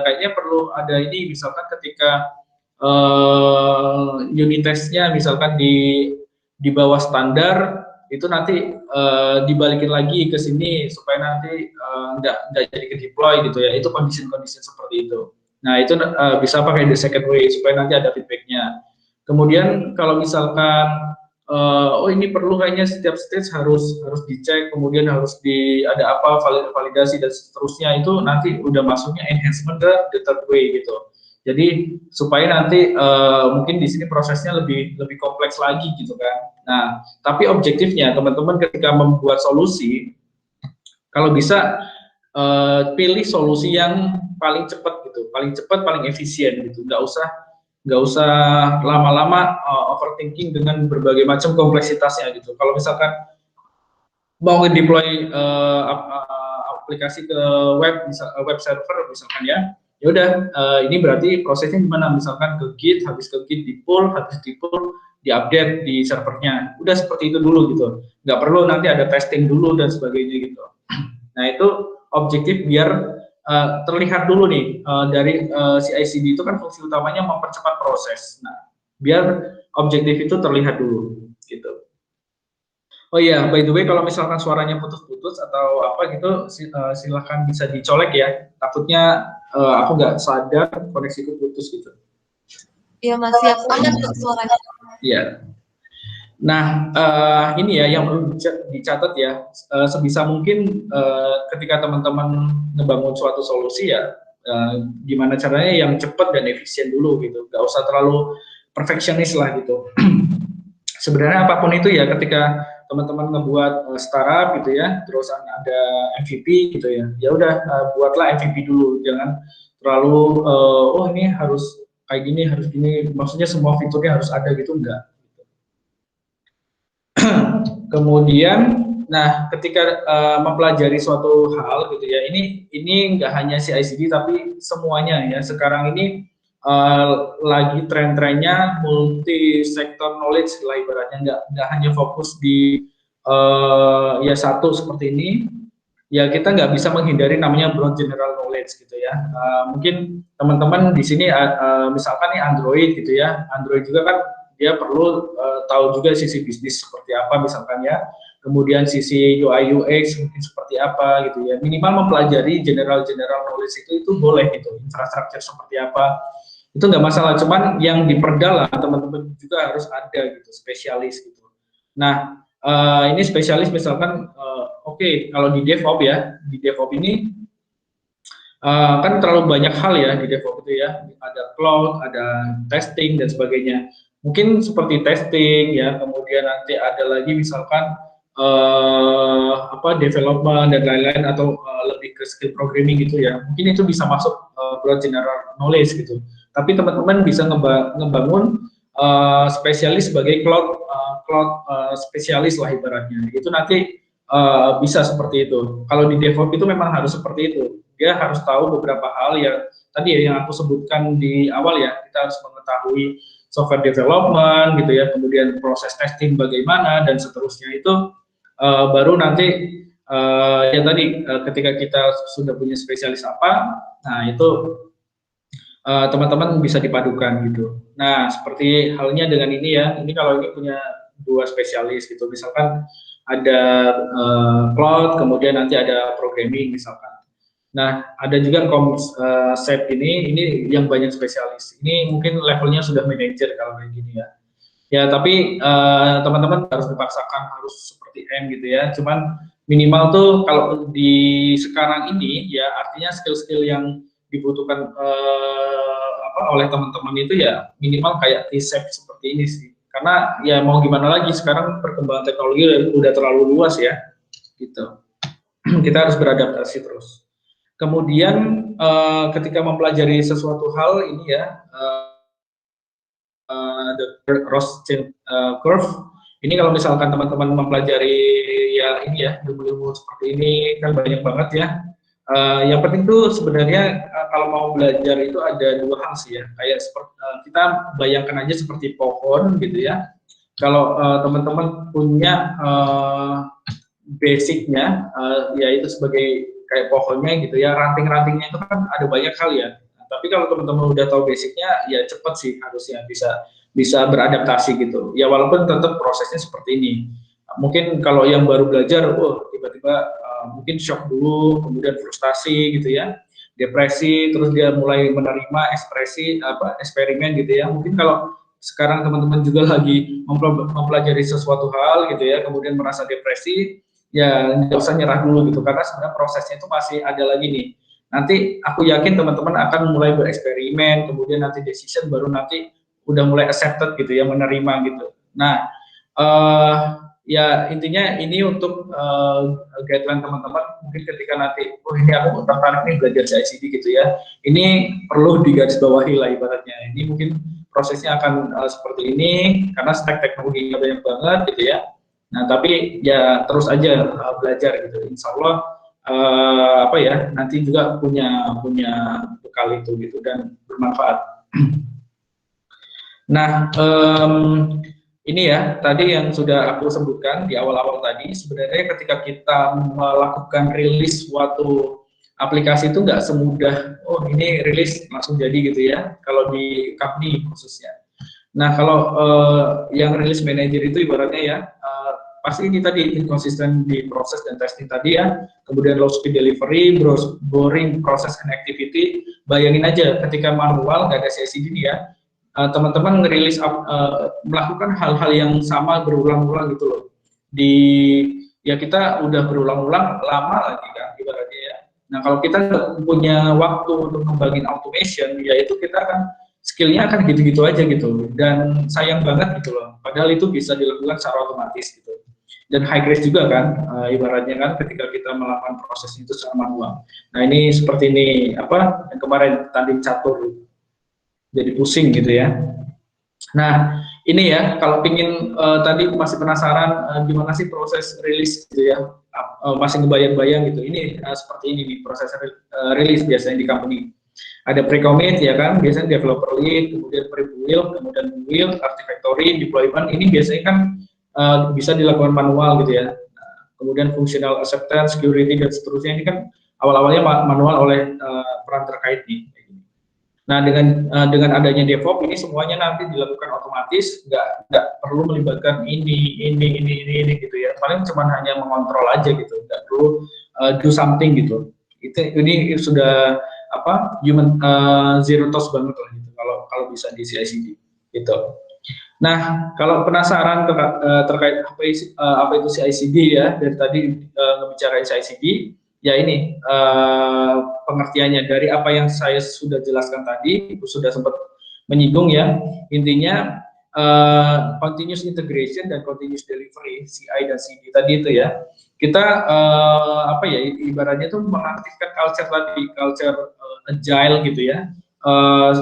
kayaknya perlu ada ini, misalkan ketika unit testnya misalkan di bawah standar, itu nanti dibalikin lagi ke sini supaya nanti nggak jadi ke deploy gitu ya. Itu condition seperti itu. Nah, itu bisa pakai the second way supaya nanti ada feedbacknya. Kemudian kalau misalkan oh ini perlu kayaknya setiap stage harus dicek, kemudian harus ada validasi dan seterusnya, itu nanti udah masuknya enhancement ke the third way gitu. Jadi supaya nanti mungkin di sini prosesnya lebih kompleks lagi gitu kan. Nah, tapi objektifnya teman-teman ketika membuat solusi, kalau bisa pilih solusi yang paling cepat gitu, paling cepat, paling efisien gitu. Nggak usah lama-lama overthinking dengan berbagai macam kompleksitasnya gitu. Kalau misalkan mau deploy aplikasi ke web server misalkan ya udah ini berarti prosesnya gimana, misalkan ke Git, habis ke Git di pull, habis di pull diupdate di servernya. Udah seperti itu dulu gitu. Nggak perlu nanti ada testing dulu dan sebagainya gitu. Nah itu objektif biar terlihat dulu nih dari CI/CD itu kan fungsi utamanya mempercepat proses. Nah biar objektif itu terlihat dulu gitu. Oh iya, by the way, kalau misalkan suaranya putus-putus atau apa gitu, silahkan bisa dicolek ya. Takutnya aku nggak sadar koneksiku putus gitu. Iya Mas, siap aman kok suaranya. Iya. Nah, ini ya yang perlu dicatat ya. Sebisa mungkin ketika teman-teman ngebangun suatu solusi ya, gimana caranya yang cepat dan efisien dulu gitu. Nggak usah terlalu perfeksionis lah gitu. Sebenarnya apapun itu ya, ketika teman-teman ngebuat startup gitu ya, terus ada MVP gitu ya, ya udah buatlah MVP dulu, jangan terlalu oh ini harus kayak gini, harus gini, maksudnya semua fiturnya harus ada gitu, enggak. Kemudian, nah ketika mempelajari suatu hal gitu ya, ini nggak hanya CI/CD tapi semuanya ya. Sekarang ini lagi tren-trennya multi sektor knowledge lah ibaratnya, nggak hanya fokus di ya satu seperti ini. Ya kita nggak bisa menghindari namanya broad general knowledge gitu ya. Mungkin teman-teman di sini misalkan nih Android gitu ya, Android juga kan dia perlu tahu juga sisi bisnis seperti apa misalkan ya, kemudian sisi UI UX mungkin seperti apa gitu ya, minimal mempelajari general knowledge itu boleh gitu, infrastruktur seperti apa itu nggak masalah, cuman yang diperdalam teman-teman juga harus ada gitu, spesialis gitu. Nah ini spesialis misalkan oke, kalau di DevOps ya, di DevOps ini kan terlalu banyak hal ya di DevOps itu ya, ada cloud, ada testing dan sebagainya. Mungkin seperti testing ya, kemudian nanti ada lagi misalkan development dan lain-lain, atau lebih ke skill programming gitu ya. Mungkin itu bisa masuk broad general knowledge gitu. Tapi teman-teman bisa ngebangun spesialis sebagai cloud spesialis lah ibaratnya. Itu nanti bisa seperti itu. Kalau di DevOps itu memang harus seperti itu. Dia harus tahu beberapa hal yang tadi ya yang aku sebutkan di awal ya. Kita harus mengetahui software development gitu ya, kemudian proses testing bagaimana dan seterusnya. Itu baru nanti yang tadi ketika kita sudah punya spesialis apa, nah itu teman-teman bisa dipadukan gitu. Nah seperti halnya dengan ini ya, ini kalau ini punya dua spesialis gitu, misalkan ada cloud, kemudian nanti ada programming misalkan. Nah, ada juga konsep ini yang banyak spesialis. Ini mungkin levelnya sudah manajer kalau kayak gini ya. Ya, tapi teman-teman harus dipaksakan harus seperti M gitu ya. Cuman minimal tuh kalau di sekarang ini ya, artinya skill-skill yang dibutuhkan oleh teman-teman itu ya minimal kayak T-shape seperti ini sih. Karena ya mau gimana lagi, sekarang perkembangan teknologi udah terlalu luas ya, gitu. Kita harus beradaptasi terus. Kemudian ketika mempelajari sesuatu hal ini ya, the Rothschild curve, ini kalau misalkan teman-teman mempelajari ya ini ya, ilmu-ilmu seperti ini kan banyak banget ya. Yang penting tuh sebenarnya kalau mau belajar itu ada dua hal sih ya, kayak seperti kita bayangkan aja seperti pohon gitu ya. Kalau teman-teman punya basicnya, yaitu sebagai kayak pohonnya gitu ya, ranting-rantingnya itu kan ada banyak hal ya. Nah, tapi kalau teman-teman udah tahu basicnya, ya cepat sih harusnya bisa beradaptasi gitu. Ya walaupun tetap prosesnya seperti ini. Mungkin kalau yang baru belajar, tiba-tiba mungkin shock dulu, kemudian frustasi gitu ya, depresi, terus dia mulai menerima eksperimen gitu ya. Mungkin kalau sekarang teman-teman juga lagi mempelajari sesuatu hal gitu ya, kemudian merasa depresi, ya nggak usah nyerah dulu gitu, karena sebenarnya prosesnya itu masih ada lagi nih. Nanti aku yakin teman-teman akan mulai bereksperimen, kemudian nanti decision, baru nanti udah mulai accepted gitu ya, menerima gitu. Nah, ya intinya ini untuk guideline teman-teman, mungkin ketika nanti, ini aku tertarik nih belajar CI/CD gitu ya, ini perlu digarisbawahi lah ibaratnya. Ini mungkin prosesnya akan seperti ini, karena stack teknologinya banyak banget gitu ya. Nah tapi ya terus aja belajar gitu, insya Allah nanti juga punya bekal itu gitu dan bermanfaat. Nah ini ya, tadi yang sudah aku sebutkan di awal-awal tadi, sebenarnya ketika kita melakukan rilis suatu aplikasi itu nggak semudah, oh ini rilis langsung jadi gitu ya, kalau di company khususnya. Nah, kalau yang rilis manager itu ibaratnya ya, pasti ini tadi inconsistent di proses dan testing tadi ya, kemudian low speed delivery, boring process and activity. Bayangin aja ketika manual, nggak ada CI/CD nih ya, teman-teman ngerilis melakukan hal-hal yang sama berulang-ulang gitu loh. Ya kita udah berulang-ulang lama lagi kan ibaratnya ya. Nah kalau kita punya waktu untuk ngembangin automation, ya itu kita akan skillnya akan gitu-gitu aja gitu. Dan sayang banget gitu loh. Padahal itu bisa dilakukan secara otomatis gitu. Dan high grade juga kan, ibaratnya kan ketika kita melakukan proses itu secara manual. Nah ini seperti ini apa yang kemarin tanding catur, jadi pusing gitu ya. Nah ini ya kalau pingin tadi masih penasaran gimana sih proses rilis gitu ya, masih ngebayang-bayang gitu. Ini seperti ini nih proses rilis biasanya di company. Ada pre-commit ya kan, biasanya developer lead, kemudian pre-build, kemudian build, artifactory, deployment. Ini biasanya kan bisa dilakukan manual gitu ya. Kemudian functional acceptance, security dan seterusnya ini kan awal-awalnya manual oleh peran terkait nih. Nah, dengan adanya DevOps ini semuanya nanti dilakukan otomatis, nggak perlu melibatkan ini gitu ya. Paling cuma hanya mengontrol aja gitu, nggak perlu do something gitu. Ini sudah apa human zero touch banget lah gitu. Kalau bisa di CI/CD gitu. Nah, kalau penasaran terkait apa itu CI/CD ya, dari tadi ngebicarain CI/CD. Ya ini pengertiannya dari apa yang saya sudah jelaskan tadi, itu sudah sempat menyinggung ya. Intinya continuous integration dan continuous delivery CI dan CD tadi itu ya. Kita apa ya ibaratnya itu mengaktifkan culture tadi, culture agile gitu ya.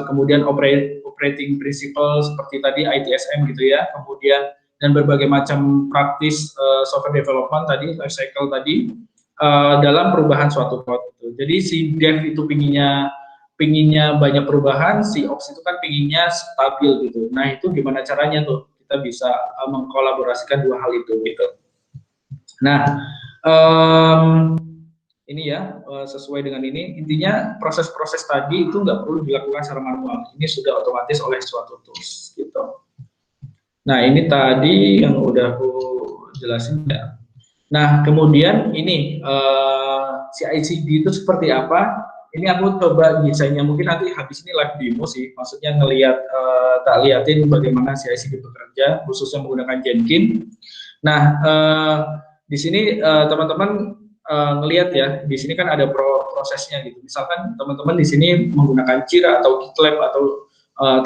Kemudian operating principle seperti tadi ITSM gitu ya. Kemudian dan berbagai macam praktis software development tadi, life cycle tadi. Dalam perubahan suatu code gitu. Jadi si dev itu pinginnya banyak perubahan, si ops itu kan pinginnya stabil gitu. Nah itu gimana caranya tuh kita bisa mengkolaborasikan dua hal itu gitu. Nah ini ya sesuai dengan ini intinya proses-proses tadi itu nggak perlu dilakukan secara manual. Ini sudah otomatis oleh suatu tools gitu. Nah ini tadi yang udah aku jelasin ya. Nah, kemudian ini CI/CD itu seperti apa? Ini aku coba desainnya, mungkin nanti habis ini live demo sih, maksudnya ngelihat tak liatin bagaimana CI/CD bekerja, khususnya menggunakan Jenkins. Nah, di sini teman-teman ngelihat ya, di sini kan ada prosesnya gitu. Misalkan teman-teman di sini menggunakan Jira atau GitLab atau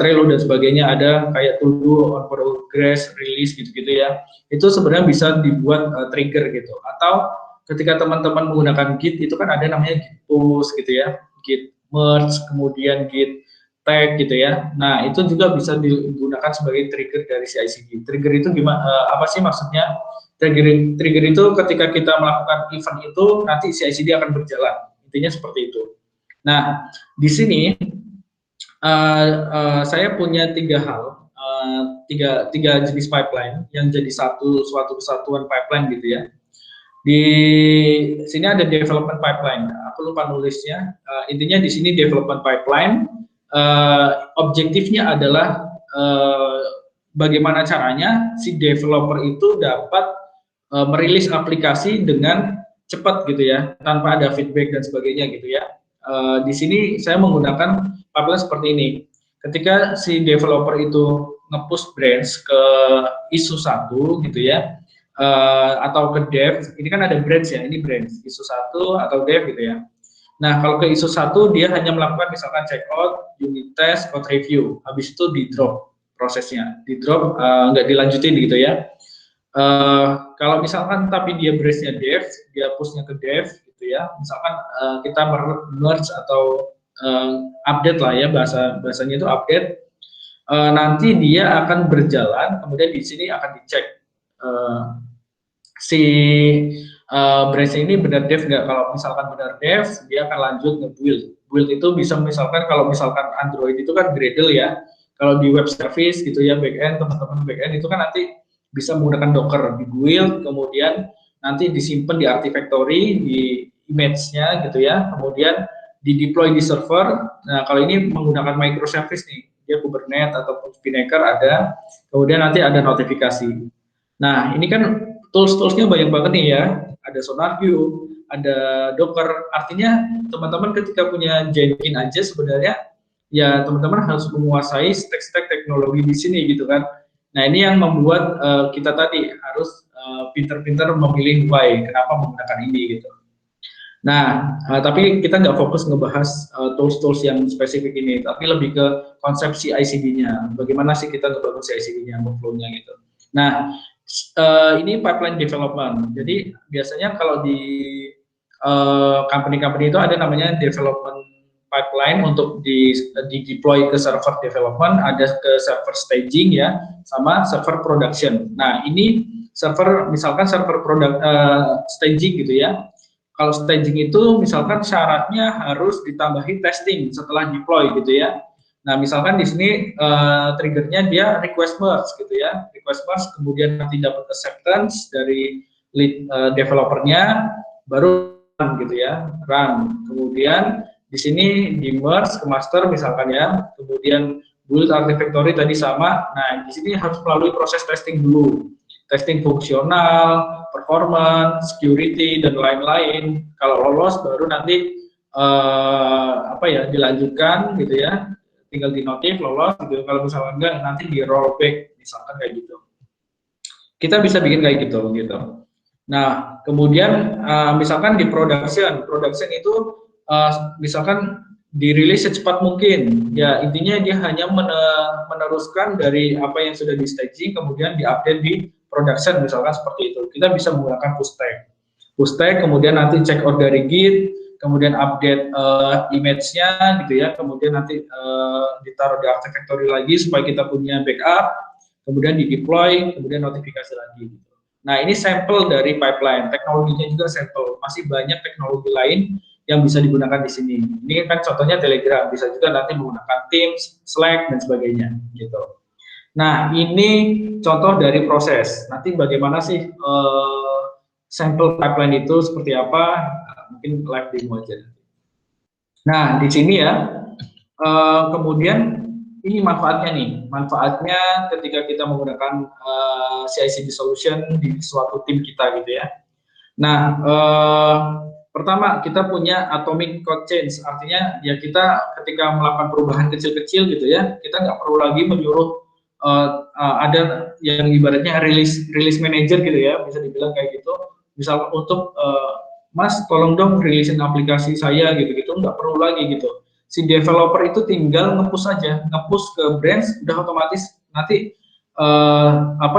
Trello dan sebagainya, ada kayak to-do, on progress, release gitu-gitu ya. Itu sebenarnya bisa dibuat trigger gitu. Atau ketika teman-teman menggunakan Git itu kan ada namanya Git push gitu ya, Git merge, kemudian Git tag gitu ya. Nah itu juga bisa digunakan sebagai trigger dari CI/CD. Trigger itu gimana? Apa sih maksudnya? Trigger itu ketika kita melakukan event itu nanti CI/CD akan berjalan. Intinya seperti itu. Nah di sini saya punya tiga jenis pipeline yang jadi suatu kesatuan pipeline gitu ya. Di sini ada development pipeline. Aku lupa nulisnya. Intinya di sini development pipeline objektifnya adalah bagaimana caranya si developer itu dapat merilis aplikasi dengan cepat gitu ya, tanpa ada feedback dan sebagainya gitu ya. Di sini saya menggunakan pipeline seperti ini. Ketika si developer itu nge-push branch ke isu 1 gitu ya, atau ke dev, ini kan ada branch ya, ini branch, isu 1 atau dev gitu ya. Nah, kalau ke isu 1 dia hanya melakukan misalkan checkout, unit test, code review, habis itu di drop prosesnya, di drop nggak dilanjutin gitu ya. Kalau misalkan tapi dia branch-nya dev, dia push-nya ke dev gitu ya, misalkan kita merge atau update lah ya, bahasanya itu update, nanti dia akan berjalan, kemudian di sini akan dicek si branch ini benar dev nggak. Kalau misalkan benar dev, dia akan lanjut nge-build. Build itu bisa misalkan kalau misalkan Android itu kan Gradle ya, Kalau di web service gitu ya, backend, teman-teman backend itu kan nanti bisa menggunakan Docker di build, kemudian nanti disimpan di Artifactory, di image-nya gitu ya, kemudian di deploy di server. Nah, kalau ini menggunakan microservice nih, dia Kubernetes ataupun Spinnaker ada, kemudian nanti ada notifikasi. Nah, ini kan tools-toolsnya banyak banget nih ya, ada SonarQube, ada Docker, artinya teman-teman ketika punya Jenkins aja sebenarnya, ya teman-teman harus menguasai stack-stack teknologi di sini gitu kan. Nah, ini yang membuat kita tadi harus pinter-pinter memilih why, kenapa menggunakan ini gitu. Nah, tapi kita nggak fokus ngebahas tools-tools yang spesifik ini, tapi lebih ke konsep CI/CD-nya. Bagaimana sih kita ngebangun CI/CD-nya, workflow-nya gitu. Nah, ini pipeline development. Jadi biasanya kalau di company-company itu ada namanya development pipeline untuk di deploy ke server development, ada ke server staging ya, sama server production. Nah, ini server, misalkan server staging gitu ya. Kalau staging itu misalkan syaratnya harus ditambahi testing setelah deploy gitu ya. Nah, misalkan di sini triggernya dia request merge gitu ya. Request merge, kemudian nanti dapat acceptance dari lead developernya, baru run gitu ya, run. Kemudian di sini di merge ke master misalkan ya, kemudian build Artifactory tadi sama. Nah, di sini harus melalui proses testing dulu. Testing fungsional, performance, security, dan lain-lain. Kalau lolos baru nanti dilanjutkan gitu ya, tinggal di notif lolos gitu. Kalau misalnya enggak nanti di rollback misalkan kayak gitu. Kita bisa bikin kayak gitu. Nah, kemudian misalkan di production itu misalkan dirilis secepat mungkin. Ya, intinya dia hanya meneruskan dari apa yang sudah di staging kemudian diupdate di production misalkan seperti itu. Kita bisa menggunakan push-tag, kemudian nanti check out dari Git, kemudian update image-nya gitu ya, kemudian nanti ditaruh di Artifactory lagi supaya kita punya backup, kemudian di deploy, kemudian notifikasi lagi gitu. Nah, ini sampel dari pipeline, teknologinya juga sampel, masih banyak teknologi lain yang bisa digunakan di sini. Ini kan contohnya Telegram, bisa juga nanti menggunakan Teams, Slack, dan sebagainya gitu. Nah, ini contoh dari proses. Nanti bagaimana sih sampel pipeline itu seperti apa? Mungkin live demo aja. Nah, di sini ya, kemudian ini manfaatnya nih. Manfaatnya ketika kita menggunakan CI/CD solution di suatu tim kita gitu ya. Nah, pertama kita punya atomic code change, artinya ya kita ketika melakukan perubahan kecil-kecil gitu ya, kita nggak perlu lagi menyuruh ada yang ibaratnya release manager gitu ya, bisa dibilang kayak gitu. Misal untuk Mas tolong dong rilisin aplikasi saya gitu-gitu, nggak perlu lagi gitu. Si developer itu tinggal nge-push aja, nge-push ke branch, udah otomatis nanti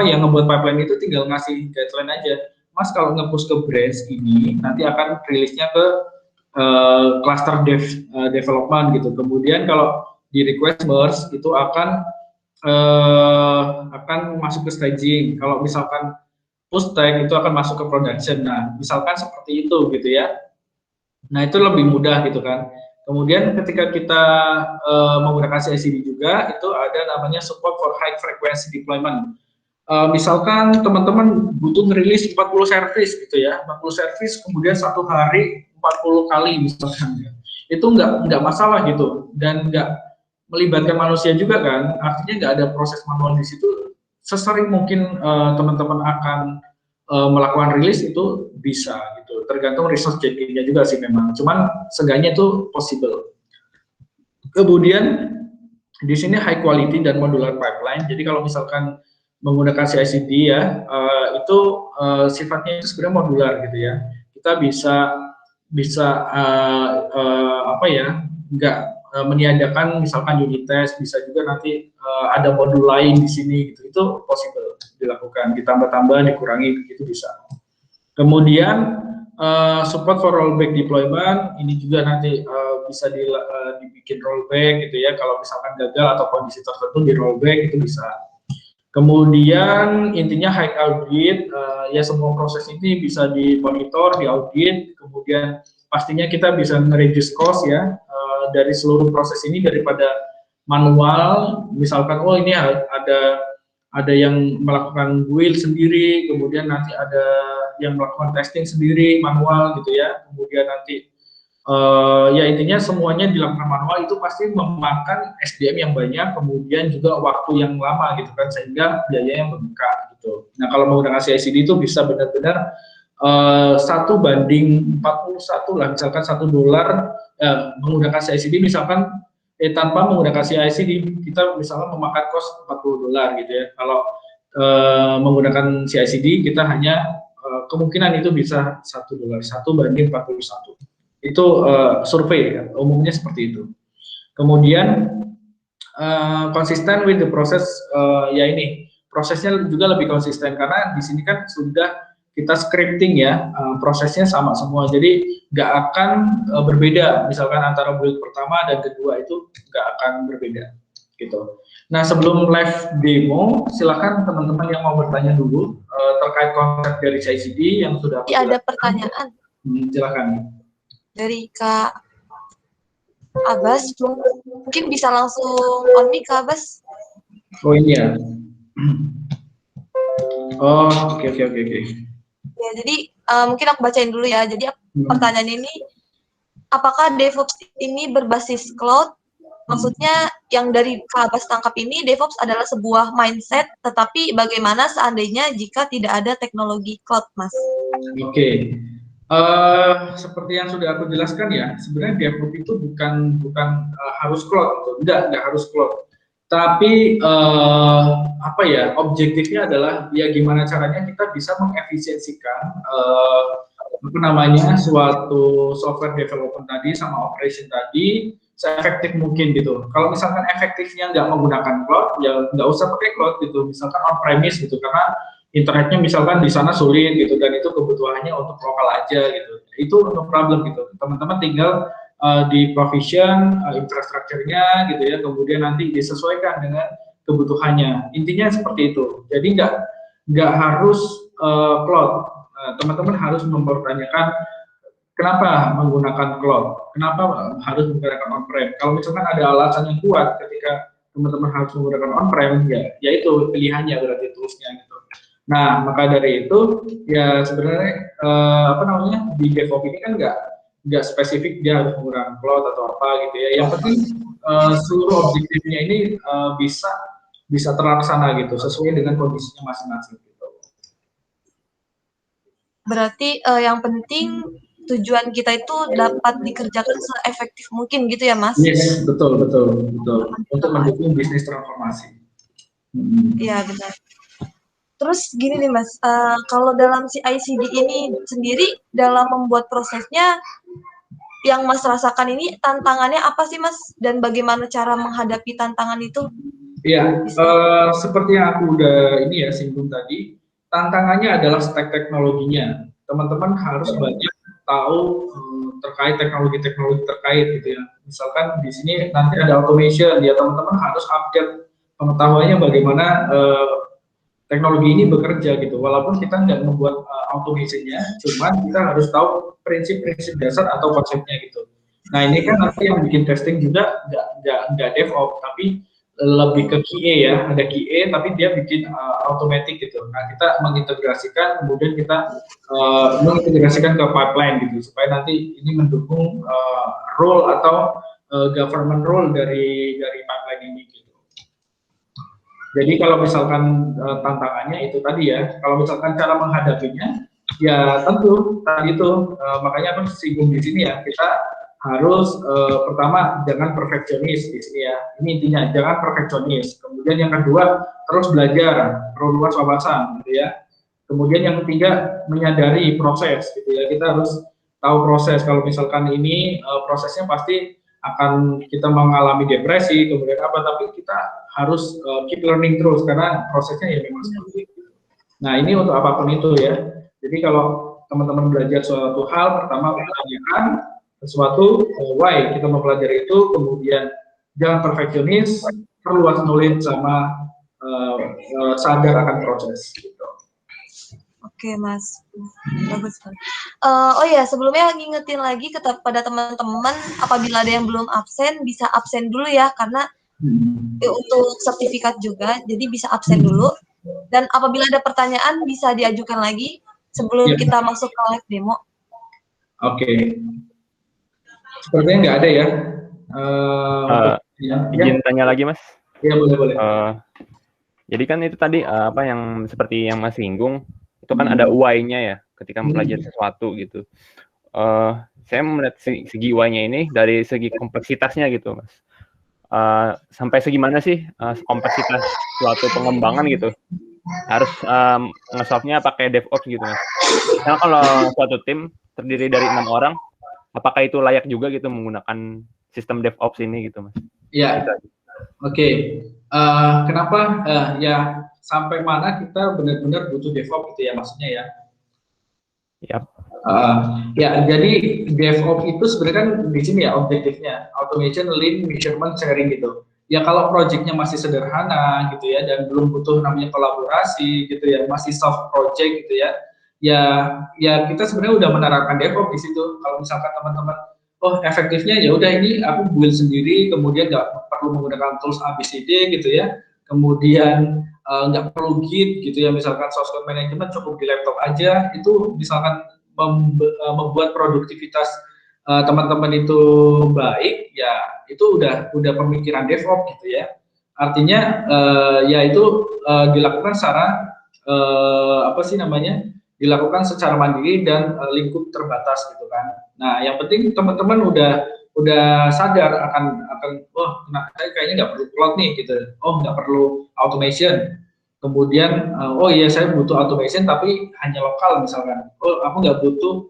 yang ngebuat pipeline itu tinggal ngasih guideline aja. Mas kalau nge-push ke branch ini nanti akan rilisnya ke cluster development gitu. Kemudian kalau di request merge itu akan masuk ke staging. Kalau misalkan push tag itu akan masuk ke production. Nah, misalkan seperti itu gitu ya. Nah, itu lebih mudah gitu kan. Kemudian ketika kita menggunakan CI/CD juga, itu ada namanya support for high frequency deployment. Misalkan teman-teman butuh ngerilis 40 service gitu ya, 40 service kemudian satu hari 40 kali misalkan. Itu nggak masalah gitu, dan nggak melibatkan manusia juga kan, artinya nggak ada proses manual di situ. Sesering mungkin teman-teman akan melakukan rilis itu bisa gitu, tergantung resource Jenkins-nya juga sih memang, cuman seenggaknya itu possible. Kemudian di sini high quality dan modular pipeline, jadi kalau misalkan menggunakan CI/CD ya, itu sifatnya itu sebenarnya modular gitu ya, kita bisa nggak meniadakan misalkan unit test, bisa juga nanti ada modul lain di sini gitu, itu possible dilakukan, ditambah-tambah, dikurangi gitu bisa. Kemudian support for rollback deployment, ini juga nanti bisa dibikin rollback gitu ya, kalau misalkan gagal atau kondisi tertentu di rollback itu bisa. Kemudian intinya high audit, ya semua proses ini bisa dimonitor, diaudit, kemudian pastinya kita bisa nge-reduce cost ya, dari seluruh proses ini, daripada manual, misalkan oh ini ada yang melakukan build sendiri, kemudian nanti ada yang melakukan testing sendiri manual gitu ya, kemudian nanti ya intinya semuanya dilakukan manual, itu pasti memakan SDM yang banyak, kemudian juga waktu yang lama gitu kan, sehingga biayanya membengkak gitu. Nah kalau menggunakan CI/CD itu bisa benar-benar 1:41 lah, misalkan $1 menggunakan CI/CD, misalkan tanpa menggunakan CI/CD kita misalnya memakan cost $40 gitu ya. Kalau menggunakan CI/CD kita hanya kemungkinan itu bisa $1, 1:41. Itu survei ya, umumnya seperti itu. Kemudian konsisten with the process, ya ini prosesnya juga lebih konsisten karena di sini kan sudah kita scripting ya, prosesnya sama semua, jadi nggak akan berbeda, misalkan antara build pertama dan kedua itu nggak akan berbeda gitu. Nah sebelum live demo, silakan teman-teman yang mau bertanya dulu terkait konsep dari CI/CD yang sudah aku Ada pertanyaan silakan dari Kak Abbas, mungkin bisa langsung on mic Kak Abbas. Oh ini ya. Oh oke. Ya, jadi mungkin aku bacain dulu ya. Jadi pertanyaan ini, apakah DevOps ini berbasis cloud? Maksudnya yang dari Kak Abbas tangkap ini, DevOps adalah sebuah mindset, tetapi bagaimana seandainya jika tidak ada teknologi cloud, Mas? Oke. Seperti yang sudah aku jelaskan ya, sebenarnya DevOps itu bukan harus cloud, gitu. Enggak harus cloud. Tapi apa ya, objektifnya adalah ya gimana caranya kita bisa mengefisiensikan suatu software development tadi sama operation tadi seefektif mungkin gitu. Kalau misalkan efektifnya nggak menggunakan cloud, ya nggak usah pakai cloud gitu. Misalkan on premise gitu, karena internetnya misalkan di sana sulit gitu, dan itu kebutuhannya untuk lokal aja gitu. Itu no problem gitu. Teman-teman tinggal di provision infrastrukturnya gitu ya, kemudian nanti disesuaikan dengan kebutuhannya. Intinya seperti itu. Jadi nggak harus cloud. Teman-teman harus mempertanyakan kenapa menggunakan cloud, kenapa harus menggunakan on-prem. Kalau misalkan ada alasan yang kuat ketika teman-teman harus menggunakan on-prem, ya itu pilihannya berarti toolsnya gitu. Nah maka dari itu ya sebenarnya di DevOps ini kan nggak spesifik dia harus menggunakan cloud atau apa gitu ya. Yang penting seluruh objektifnya ini bisa terlaksana gitu sesuai dengan kondisinya masing-masing gitu. Berarti yang penting tujuan kita itu dapat dikerjakan seefektif mungkin gitu ya, Mas? Yes, betul. Untuk mendukung bisnis transformasi. Iya benar. Terus gini nih Mas, kalau dalam CI/CD ini sendiri dalam membuat prosesnya, yang Mas rasakan ini tantangannya apa sih Mas? Dan bagaimana cara menghadapi tantangan itu? Iya, seperti yang aku udah singgung tadi, tantangannya adalah stack teknologinya. Teman-teman harus banyak tahu terkait teknologi-teknologi terkait gitu ya. Misalkan di sini nanti ada automation, ya teman-teman harus update pengetahuannya bagaimana teknologi ini bekerja gitu. Walaupun kita nggak membuat automation-nya, cuman kita harus tahu prinsip-prinsip dasar atau konsepnya gitu. Nah ini kan nanti yang bikin testing juga nggak DevOps, tapi lebih ke QA ya, ada QA tapi dia bikin automatic gitu. Nah kita mengintegrasikan, kemudian kita mengintegrasikan ke pipeline gitu, supaya nanti ini mendukung role atau government role dari pipeline ini gitu. Jadi kalau misalkan tantangannya itu tadi ya, kalau misalkan cara menghadapinya, ya tentu tadi itu makanya aku singgung di sini ya, kita harus pertama jangan perfeksionis di sini ya, ini intinya jangan perfeksionis. Kemudian yang kedua terus belajar, perlu luas wawasan gitu ya. Kemudian yang ketiga menyadari proses gitu ya, kita harus tahu proses. Kalau misalkan ini prosesnya pasti akan kita mengalami depresi, kemudian apa, tapi kita harus keep learning terus karena prosesnya ya memang seperti itu. Nah ini untuk apapun itu ya. Jadi kalau teman-teman belajar suatu hal, pertama pertanyakan sesuatu why kita mempelajari itu, kemudian jangan perfeksionis, perluas knowledge sama sadar akan proses. Gitu. Oke Mas, bagus. Oh ya, sebelumnya ngingetin lagi kepada teman-teman, apabila ada yang belum absen, bisa absen dulu ya, karena untuk sertifikat juga, jadi bisa absen dulu. Dan apabila ada pertanyaan bisa diajukan lagi sebelum Ya. kita masuk ke live demo. Oke. Sepertinya nggak ada ya. Izin tanya lagi, Mas. Ya, boleh. Jadi kan itu tadi apa yang seperti yang Mas singgung itu kan ada why-nya ya ketika mempelajari sesuatu gitu. Saya melihat segi why-nya ini dari segi kompleksitasnya gitu, Mas. Sampai segimana sih kompleksitas suatu pengembangan gitu? Harus nge-solve-nya pakai DevOps gitu, Mas. Karena kalau suatu tim terdiri dari 6 orang, apakah itu layak juga gitu menggunakan sistem DevOps ini gitu, Mas? Iya. Oke. Kenapa? Ya sampai mana kita benar-benar butuh DevOps gitu ya maksudnya ya? Yap. Ya, jadi DevOps itu sebenarnya kan di sini ya objektifnya automation, lean, measurement, sharing gitu. Ya kalau projectnya masih sederhana gitu ya dan belum butuh namanya kolaborasi gitu ya, masih soft project gitu ya. Ya kita sebenarnya udah menerapkan DevOps di situ. Kalau misalkan teman-teman, oh efektifnya ya udah ini aku build sendiri, kemudian nggak perlu menggunakan tools ABCD gitu ya. Kemudian nggak perlu Git gitu ya, misalkan source code management cukup di laptop aja, itu misalkan membuat produktivitas teman-teman itu baik, ya itu udah pemikiran DevOps gitu ya. Artinya ya itu dilakukan secara apa sih namanya? Dilakukan secara mandiri dan lingkup terbatas gitu kan. Nah, yang penting teman-teman udah sadar akan saya kayaknya nggak perlu cloud nih gitu. Oh, nggak perlu automation. Kemudian oh iya saya butuh automation tapi hanya lokal misalkan. Oh, aku nggak butuh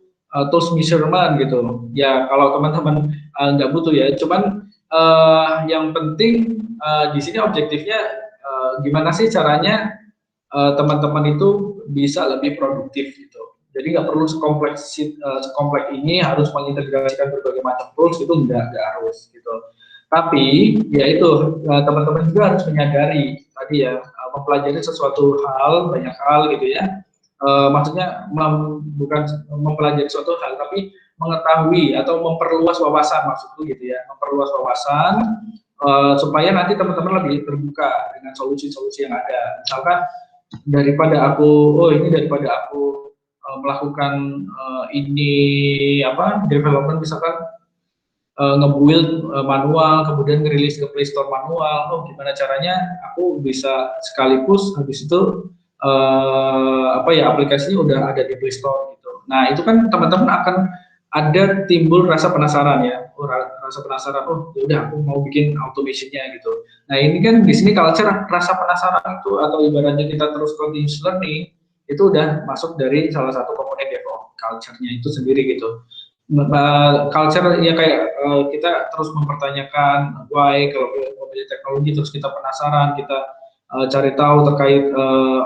tools measurement gitu. Ya kalau teman-teman nggak butuh ya. Cuman yang penting di sini objektifnya gimana sih caranya teman-teman itu bisa lebih produktif gitu. Jadi nggak perlu sekompleks ini harus mengintegrasikan berbagai macam tools, itu nggak harus gitu. Tapi ya itu teman-teman juga harus menyadari tadi ya mempelajari sesuatu hal, banyak hal gitu ya. Maksudnya bukan mempelajari suatu hal tapi mengetahui atau memperluas wawasan maksudku gitu ya, memperluas wawasan supaya nanti teman-teman lebih terbuka dengan solusi-solusi yang ada. Misalkan daripada aku melakukan ini development misalkan nge-build manual kemudian ngerilis ke Play Store manual, gimana caranya aku bisa sekaligus habis itu aplikasinya udah ada di Play Store gitu. Nah, itu kan teman-teman akan ada timbul rasa penasaran ya. Rasa penasaran, yaudah aku mau bikin automation-nya gitu. Nah, ini kan di sini culture rasa penasaran itu atau ibaratnya kita terus continuous learning itu udah masuk dari salah satu komponen DevOps culture-nya itu sendiri gitu. Culture ya kayak kita terus mempertanyakan why kalau mobil teknologi terus kita penasaran, kita cari tahu terkait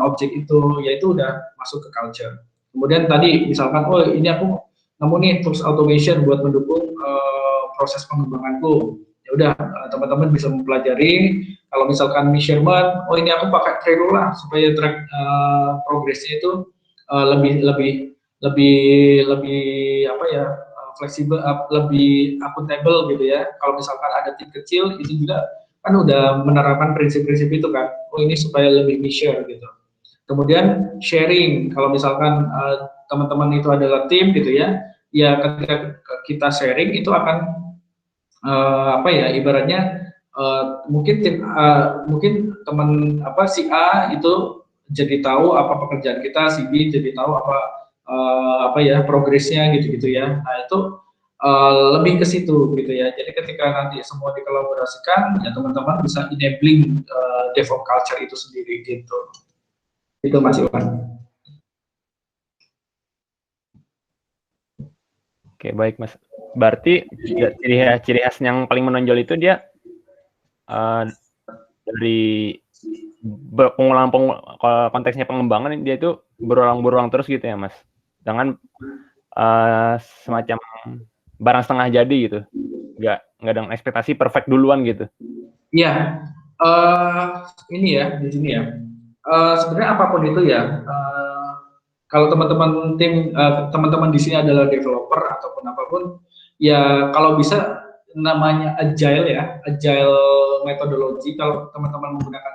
objek itu, ya itu udah masuk ke culture. Kemudian tadi misalkan ini aku nemu nih tools automation buat mendukung proses pengembanganku. Ya udah teman-teman bisa mempelajari. Kalau misalkan measurement, ini aku pakai Trello lah supaya track progresnya itu lebih fleksibel, lebih akuntabel gitu ya. Kalau misalkan ada tim kecil itu juga kan udah menerapkan prinsip-prinsip itu kan. Ini supaya lebih measure gitu. Kemudian sharing, kalau misalkan teman-teman itu adalah tim gitu ya, ya ketika kita sharing itu akan ibaratnya mungkin teman si A itu jadi tahu apa pekerjaan kita, si B jadi tahu progresnya gitu ya. Nah itu lebih ke situ gitu ya. Jadi ketika nanti semua dikolaborasikan, ya teman-teman bisa enabling DevOps culture itu sendiri gitu. Itu Mas Iwan. Oke, baik Mas. Berarti ciri khas yang paling menonjol itu dia dari konteksnya pengembangan dia itu berulang-ulang terus gitu ya Mas. Dengan semacam barang setengah jadi gitu. Nggak dengan ekspektasi perfect duluan gitu. Iya. Ini ya di sini ya. Sebenarnya apapun itu ya. Kalau teman-teman di sini adalah developer ataupun apapun, ya kalau bisa namanya agile ya, agile methodology. Kalau teman-teman menggunakan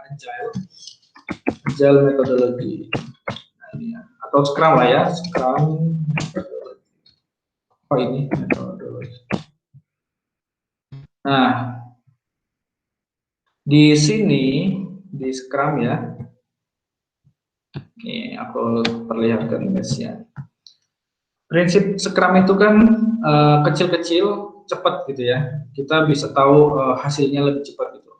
agile methodology. Nah, ini ya. Atau Scrum lah ya, Scrum methodology. Oh ini methodology. Nah, di sini di Scrum ya. Ini aku perlihatkan guys-nya. Prinsip Scrum itu kan kecil-kecil, cepat gitu ya. Kita bisa tahu hasilnya lebih cepat gitu.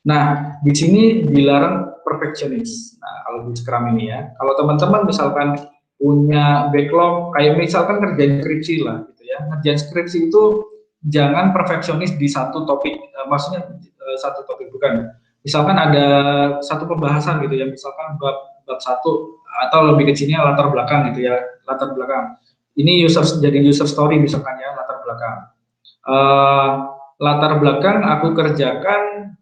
Nah, di sini dilarang perfeksionis. Nah, kalau di Scrum ini ya, kalau teman-teman misalkan punya backlog, kayak misalkan kerjaan skripsi lah gitu ya. Ngerjain skripsi itu jangan perfeksionis di satu topik, maksudnya satu topik bukan. Misalkan ada satu pembahasan gitu ya, misalkan bab satu atau lebih kecilnya latar belakang gitu ya, latar belakang. Ini jadi user story misalkan ya, latar belakang. Latar belakang aku kerjakan,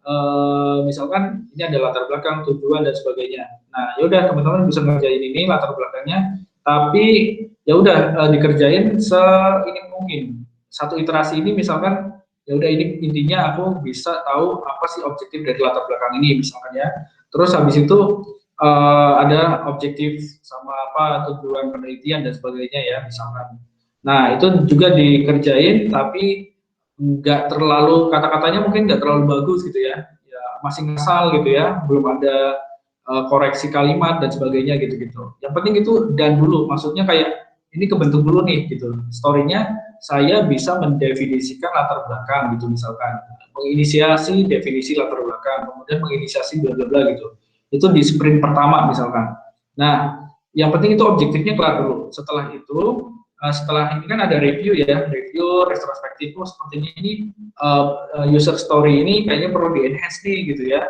misalkan ini ada latar belakang, tujuan dan sebagainya. Nah, yaudah teman-teman bisa ngerjain ini latar belakangnya, tapi ya udah dikerjain seini mungkin. Satu iterasi ini misalkan ya udah ini intinya aku bisa tahu apa sih objektif dari latar belakang ini misalkan ya. Terus habis itu ada objektif sama apa tujuan penelitian dan sebagainya ya misalkan. Nah itu juga dikerjain tapi nggak terlalu kata-katanya mungkin nggak terlalu bagus gitu ya, ya masih ngasal gitu ya, belum ada koreksi kalimat dan sebagainya gitu-gitu. Yang penting itu dan dulu, maksudnya kayak ini kebentuk dulu nih gitu. Story-nya saya bisa mendefinisikan latar belakang gitu misalkan, menginisiasi definisi latar belakang, kemudian menginisiasi bla bla bla gitu. Itu di sprint pertama misalkan. Nah, yang penting itu objektifnya kelar dulu. Setelah itu, setelah ini kan ada review ya, review retrospektif. Oh, sepertinya ini user story ini kayaknya perlu di enhance nih gitu ya.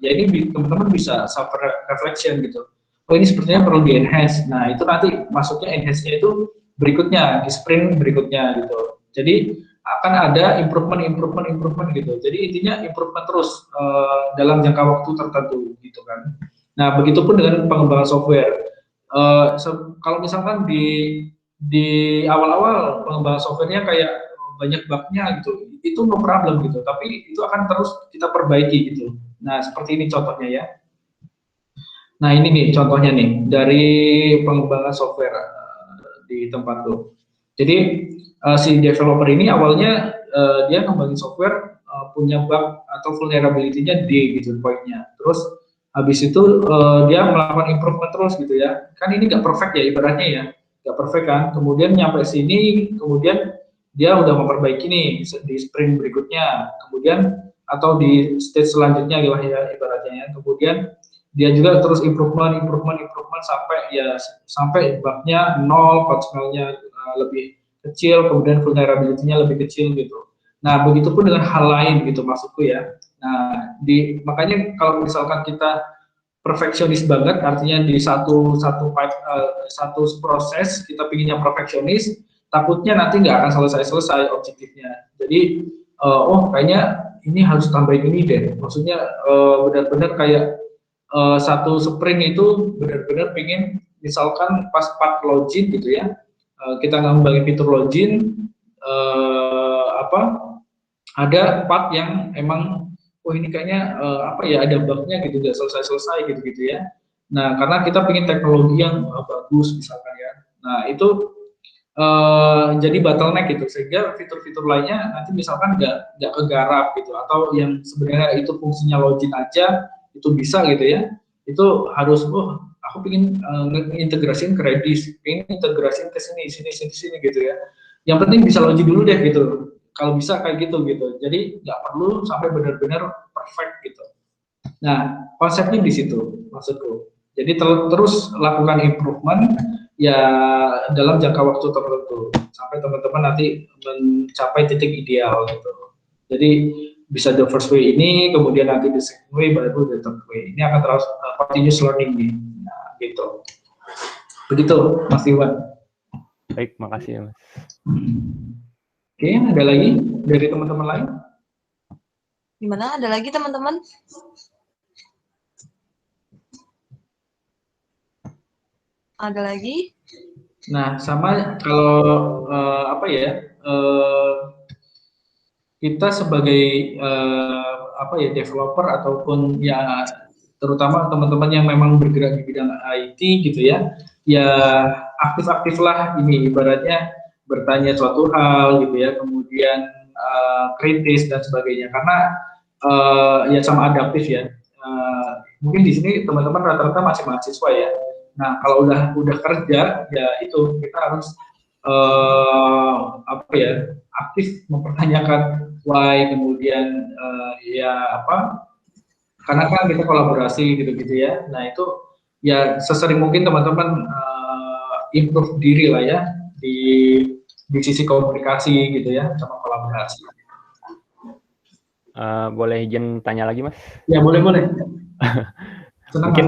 Ya ini teman-teman bisa self reflection gitu. Oh ini sepertinya perlu di enhance. Nah itu nanti masuknya enhance-nya itu berikutnya di sprint berikutnya gitu. Jadi akan ada improvement gitu. Jadi intinya improvement terus dalam jangka waktu tertentu gitu kan. Nah begitupun dengan pengembangan software. Kalau misalkan di awal-awal pengembangan softwarenya kayak banyak bugnya gitu, itu no problem gitu. Tapi itu akan terus kita perbaiki gitu. Nah seperti ini contohnya ya. Nah ini nih contohnya nih dari pengembangan software di tempatku. Jadi si developer ini awalnya dia ngembangin software punya bug atau vulnerability-nya D gitu poinnya. Terus habis itu dia melakukan improvement terus gitu ya. Kan ini nggak perfect ya ibaratnya ya, nggak perfect kan. Kemudian nyampe sini, kemudian dia udah memperbaiki nih di sprint berikutnya. Kemudian atau di stage selanjutnya gitu ya ibaratnya ya. Kemudian dia juga terus improvement sampai bugnya nol, patch-nya lebih kecil, kemudian vulnerability-nya lebih kecil gitu. Nah, begitupun dengan hal lain gitu maksudku ya. Nah, makanya kalau misalkan kita perfeksionis banget, artinya di satu proses kita pinginnya perfeksionis, takutnya nanti nggak akan selesai objektifnya. Jadi, kayaknya ini harus tambahin ini deh. Maksudnya benar-benar kayak satu sprint itu benar-benar pengen misalkan pas part login gitu ya, kita ngembangin fitur login ada part yang emang ini kayaknya ada bugnya gitu nggak selesai gitu ya. Nah karena kita pengen teknologi yang bagus misalkan ya. Nah itu jadi bottleneck gitu sehingga fitur-fitur lainnya nanti misalkan nggak kegarap gitu, atau yang sebenarnya itu fungsinya login aja itu bisa gitu ya, itu harus aku pengen integrasiin ke Redis, pengen integrasiin ke sini gitu ya. Yang penting bisa login dulu deh gitu, kalau bisa kayak gitu. Jadi nggak perlu sampai benar-benar perfect gitu. Nah konsepnya di situ maksudku. Jadi terus lakukan improvement ya dalam jangka waktu tertentu sampai teman-teman nanti mencapai titik ideal gitu. Jadi bisa the first way ini, kemudian nanti the second way, baru the third way. Ini akan terus continuous learning nih. Nah, gitu. Begitu, Mas Iwan. Baik, makasih ya, Mas. Oke, ada lagi dari teman-teman lain? Gimana? Ada lagi teman-teman? Ada lagi? Nah, sama kalau kita sebagai apa ya, developer ataupun ya terutama teman-teman yang memang bergerak di bidang IT gitu ya, ya aktif-aktiflah ini, ibaratnya bertanya suatu hal gitu ya, kemudian kritis dan sebagainya, karena ya sama adaptif ya. Mungkin di sini teman-teman rata-rata masih mahasiswa ya. Nah, kalau udah kerja ya itu kita harus apa ya, aktif mempertanyakan why, kemudian ya apa, karena kan kita kolaborasi gitu-gitu ya. Nah, itu ya sesering mungkin teman-teman improve diri lah ya di sisi komunikasi gitu ya, sama kolaborasi. Boleh izin tanya lagi, Mas? Ya, boleh. Mungkin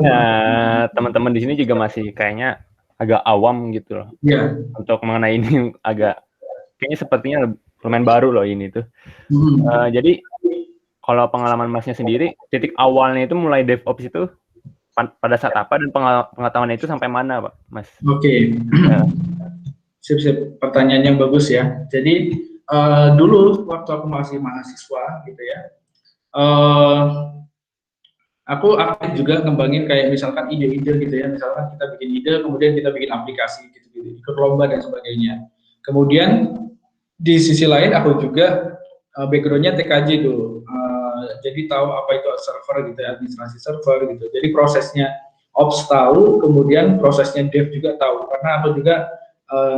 teman-teman di sini juga masih kayaknya agak awam gitu loh. Ya. Untuk mengenai ini agak kayaknya sepertinya lumayan baru loh ini tuh. Jadi kalau pengalaman Masnya sendiri, titik awalnya itu mulai DevOps itu pada saat apa, dan pengetahuannya itu sampai mana, Pak, Mas? Oke. Sip. Pertanyaan yang bagus ya. Jadi dulu waktu aku masih mahasiswa gitu ya, aku aktif juga ngembangin kayak misalkan ide-ide gitu ya. Misalkan kita bikin ide, kemudian kita bikin aplikasi gitu, ikut lomba dan sebagainya. Kemudian di sisi lain aku juga backgroundnya TKJ dulu. Jadi tahu apa itu server gitu ya, administrasi server gitu. Jadi prosesnya ops tahu, kemudian prosesnya dev juga tahu, karena aku juga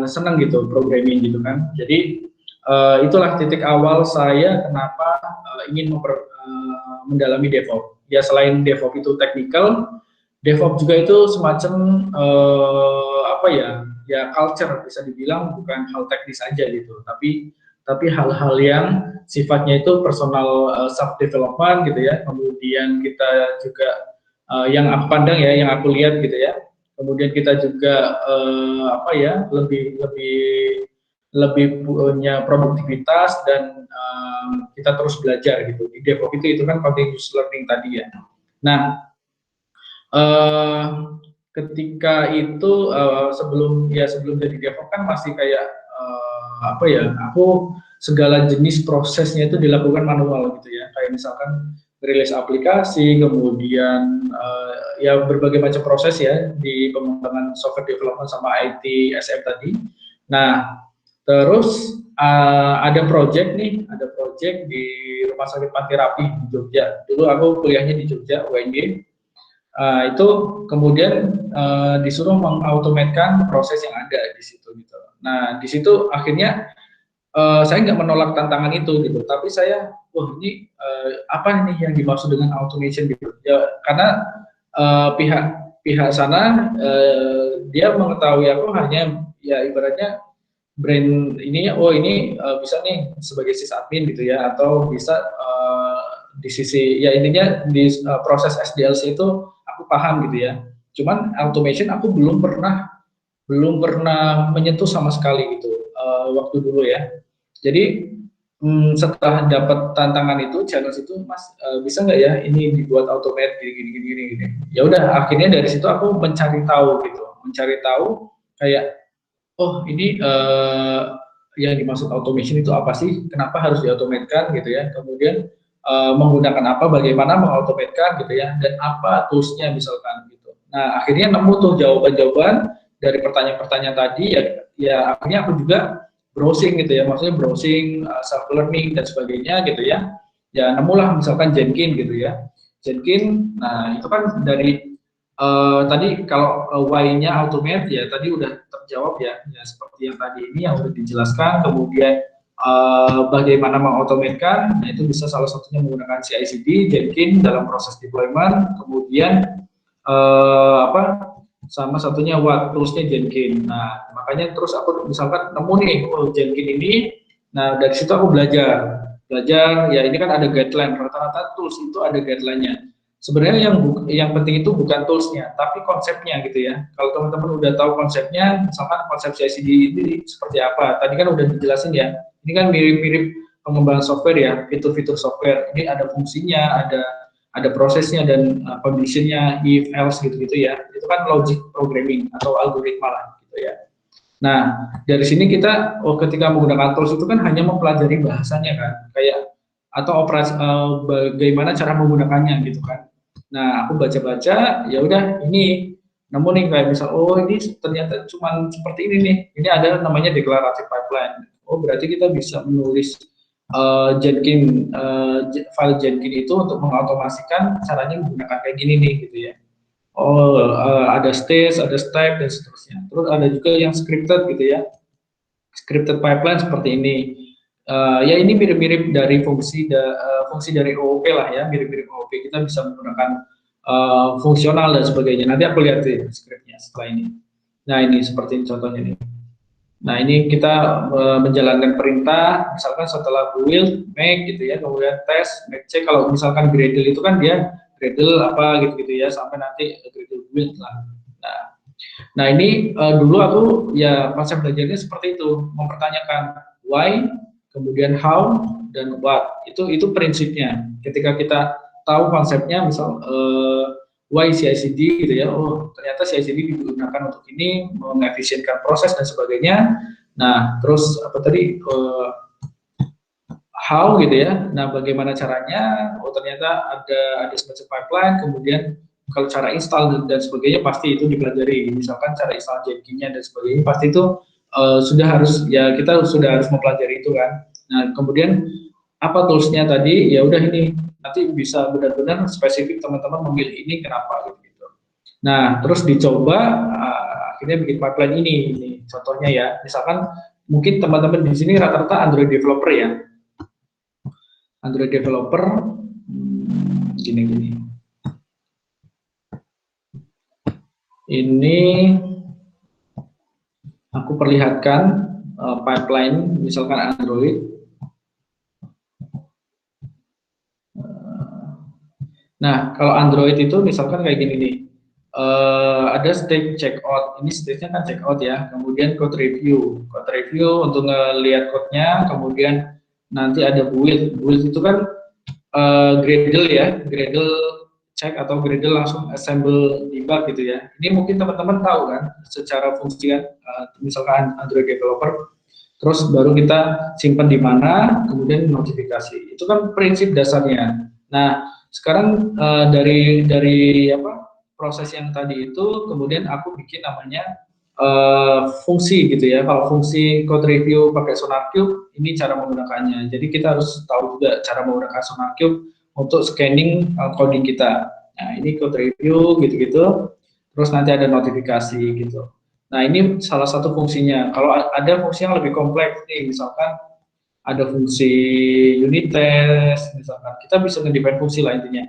senang gitu programming gitu kan. Jadi itulah titik awal saya kenapa ingin mendalami DevOps. Ya, selain DevOps itu technical, DevOps juga itu semacam apa ya culture, bisa dibilang bukan hal teknis aja gitu, tapi hal-hal yang sifatnya itu personal self development gitu ya. Kemudian kita juga yang aku pandang ya, yang aku lihat gitu ya. Kemudian kita juga apa ya, lebih punya produktivitas dan kita terus belajar gitu. Di DevOps itu kan continuous learning tadi ya. Nah, ketika itu sebelum jadi DevOps kan masih kayak apa ya, aku segala jenis prosesnya itu dilakukan manual gitu ya. Kayak misalkan rilis aplikasi, kemudian ya berbagai macam proses ya di pengembangan software development sama IT SM tadi. Nah, terus ada project di Rumah Sakit Panti Rapih di Jogja. Dulu aku kuliahnya di Jogja, UNY. Itu kemudian disuruh mengautomatkan proses yang ada di situ gitu. Nah, di situ akhirnya saya nggak menolak tantangan itu gitu, tapi saya, wah ini apa nih yang dimaksud dengan automation gitu ya, karena pihak sana dia mengetahui aku hanya ya ibaratnya brand ininya, oh ini bisa nih sebagai sysadmin gitu ya, atau bisa di sisi ya intinya di proses SDLC itu aku paham gitu ya. Cuman automation aku belum pernah menyentuh sama sekali gitu waktu dulu ya. Jadi setelah dapat tantangan itu, challenge itu, Mas bisa nggak ya ini dibuat automate gini. Ya udah, akhirnya dari situ aku mencari tahu kayak, oh ini yang dimaksud automation itu apa sih? Kenapa harus diautomatkan gitu ya? Kemudian menggunakan apa? Bagaimana mengautomatkan gitu ya? Dan apa toolsnya misalkan gitu. Nah, akhirnya nemu tuh jawaban-jawaban dari pertanyaan-pertanyaan tadi ya akhirnya aku juga browsing gitu ya, maksudnya browsing self learning dan sebagainya gitu ya. Ya nemulah misalkan Jenkins gitu ya. Jenkins, nah itu kan dari tadi kalau why-nya automate ya tadi udah terjawab ya seperti yang tadi ini yang udah dijelaskan. Kemudian bagaimana mengautomatkan, nah itu bisa salah satunya menggunakan CI/CD, Jenkins dalam proses deployment. Kemudian sama satunya what toolsnya Jenkins. Nah makanya terus aku misalkan nemu nih Jenkins ini, nah dari situ aku belajar ya, ini kan ada guideline, rata-rata tools itu ada guideline-nya. Sebenarnya yang penting itu bukan toolsnya, tapi konsepnya gitu ya. Kalau teman-teman udah tahu konsepnya, misalkan konsep CI/CD ini seperti apa, tadi kan udah dijelasin ya. Ini kan mirip-mirip pengembangan software ya, fitur-fitur software. Ini ada fungsinya, ada prosesnya dan conditionnya, if else gitu ya. Itu kan logic programming atau algoritma lah gitu ya. Nah, dari sini kita ketika menggunakan tools itu kan hanya mempelajari bahasanya kan, kayak atau operasi bagaimana cara menggunakannya gitu kan. Nah, aku baca-baca, ya udah ini nemu nih kayak misal, oh ini ternyata cuma seperti ini nih. Ini ada namanya declarative pipeline. Oh berarti kita bisa menulis Jenkins file Jenkins itu untuk mengautomasikan caranya menggunakan kayak gini nih gitu ya. Oh ada stage, ada step dan seterusnya. Terus ada juga yang scripted gitu ya. Scripted pipeline seperti ini. Ya ini mirip-mirip dari fungsi dari OOP lah ya, mirip-mirip OOP. Kita bisa menggunakan fungsional dan sebagainya. Nanti aku lihat deh scriptnya setelah ini. Nah ini seperti contohnya nih. Nah ini kita menjalankan perintah, misalkan setelah build, make gitu ya, kemudian test, make check. Kalau misalkan Gradle itu kan dia Gradle apa gitu ya, sampai nanti Gradle build lah. Nah ini dulu aku ya konsep belajarnya seperti itu, mempertanyakan why, kemudian how, dan what. Itu prinsipnya. Ketika kita tahu konsepnya, misal why CI/CD gitu ya, oh ternyata CI/CD digunakan untuk ini, mengefisienkan proses dan sebagainya. Nah terus apa tadi how gitu ya, nah bagaimana caranya, oh ternyata ada semacam pipeline, kemudian kalau cara install dan sebagainya pasti itu dipelajari, misalkan cara install Jenkins-nya dan sebagainya pasti itu sudah harus, ya kita sudah harus mempelajari itu kan. Nah kemudian apa toolsnya tadi, ya udah ini nanti bisa benar-benar spesifik teman-teman memilih ini kenapa gitu. Nah terus dicoba akhirnya bikin pipeline ini contohnya ya, misalkan mungkin teman-teman di sini rata-rata Android developer ya, Android developer gini. Ini aku perlihatkan pipeline misalkan Android. Nah, kalau Android itu misalkan kayak gini nih, ada stage checkout, ini stage-nya kan checkout ya, kemudian code review untuk ngelihat code-nya, kemudian nanti ada build itu kan Gradle ya, Gradle check atau Gradle langsung assemble debug gitu ya. Ini mungkin teman-teman tahu kan, secara fungsi kan, misalkan Android developer, terus baru kita simpan di mana, kemudian notifikasi. Itu kan prinsip dasarnya. Nah, sekarang dari apa proses yang tadi itu, kemudian aku bikin namanya fungsi gitu ya. Kalau fungsi code review pakai SonarQube, ini cara menggunakannya. Jadi kita harus tahu juga cara menggunakan SonarQube untuk scanning coding kita. Nah ini code review gitu-gitu. Terus nanti ada notifikasi gitu. Nah ini salah satu fungsinya. Kalau ada fungsi yang lebih kompleks nih, misalkan ada fungsi unit test, misalkan kita bisa ngedefine fungsi lah intinya.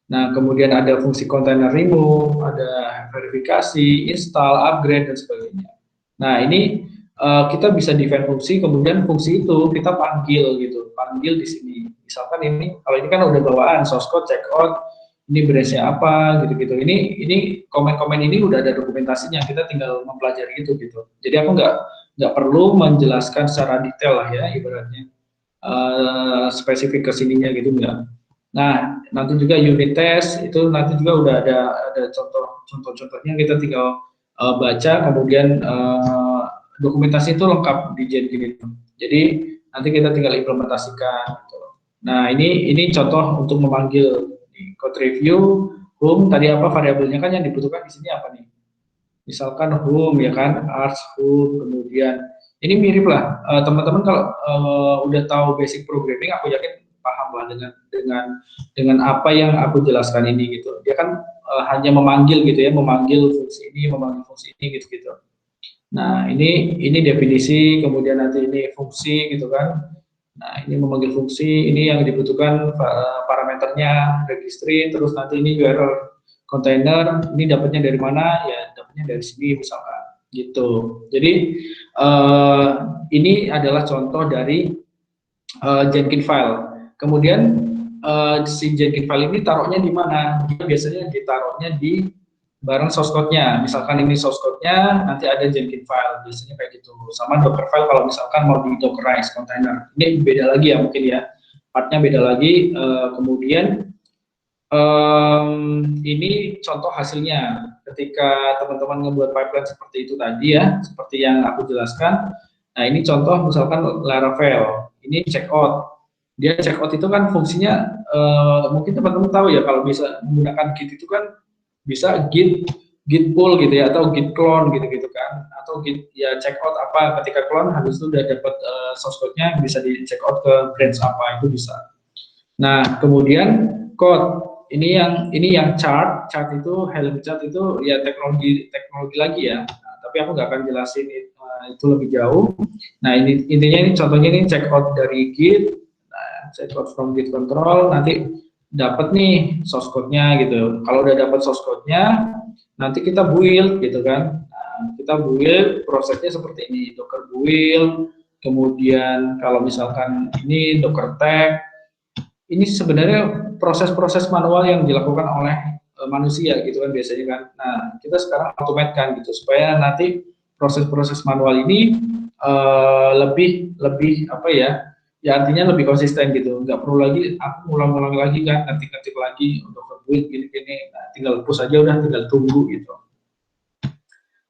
Nah, kemudian ada fungsi container remove, ada verifikasi, install, upgrade, dan sebagainya. Nah, ini kita bisa define fungsi, kemudian fungsi itu kita panggil gitu, panggil di sini. Misalkan ini, kalau ini kan udah bawaan, source code, checkout, ini branch-nya apa, gitu-gitu. Ini komen-komen ini udah ada dokumentasinya, kita tinggal mempelajari itu gitu. Jadi aku nggak perlu menjelaskan secara detail lah ya, ibaratnya spesifik ke sininya gitu enggak. Nah, nanti juga unit test itu nanti juga udah ada contoh-contohnya, kita tinggal baca, kemudian dokumentasi itu lengkap di Jenkins itu. Jadi nanti kita tinggal implementasikan. Gitu. Nah, ini contoh untuk memanggil code review, home tadi apa variabelnya kan yang dibutuhkan di sini apa nih? Misalkan home ya kan, arts home, kemudian ini mirip lah teman-teman kalau udah tahu basic programming, aku yakin paham lah dengan apa yang aku jelaskan ini gitu. Dia kan hanya memanggil gitu ya, memanggil fungsi ini, memanggil fungsi ini gitu. Nah ini definisi, kemudian nanti ini fungsi gitu kan. Nah ini memanggil fungsi, ini yang dibutuhkan parameternya, registry, terus nanti ini URL container, ini dapatnya dari mana? Ya dapatnya dari sini misalkan gitu. Jadi ini adalah contoh dari Jenkins file. Kemudian si Jenkins file ini taruhnya di mana? Dia biasanya ditaruhnya di bareng source code-nya. Misalkan ini source code-nya, nanti ada Jenkins file, biasanya kayak gitu. Sama Docker file kalau misalkan mau di Dockerize container. Ini beda lagi ya mungkin ya, partnya beda lagi. Kemudian Ini contoh hasilnya ketika teman-teman ngebuat pipeline seperti itu tadi ya, seperti yang aku jelaskan. Nah, ini contoh misalkan Laravel, ini checkout. Dia checkout itu kan fungsinya, mungkin teman-teman tahu ya, kalau bisa menggunakan Git itu kan bisa Git pull gitu ya, atau Git clone gitu-gitu kan, atau Git ya checkout apa, ketika clone habis itu udah dapat source code-nya bisa di checkout ke branch apa, itu bisa. Nah, kemudian code ini yang chart itu Helm chart itu ya teknologi lagi ya. Nah, tapi aku nggak akan jelasin itu lebih jauh. Nah, ini intinya, ini contohnya ini checkout dari Git, nah, checkout from Git control, nanti dapat nih source code-nya gitu. Kalau udah dapat source code-nya, nanti kita build gitu kan. Nah, kita build prosesnya seperti ini, Docker build, kemudian kalau misalkan ini Docker tag. Ini sebenarnya proses-proses manual yang dilakukan oleh manusia gitu kan biasanya kan. Nah, kita sekarang automatekan gitu supaya nanti proses-proses manual ini lebih apa ya? Ya artinya lebih konsisten gitu. Nggak perlu lagi aku ngulang-ngulang lagi kan, ketik-ketik lagi untuk build gini-gini. Nah, tinggal push aja udah, tinggal tunggu gitu.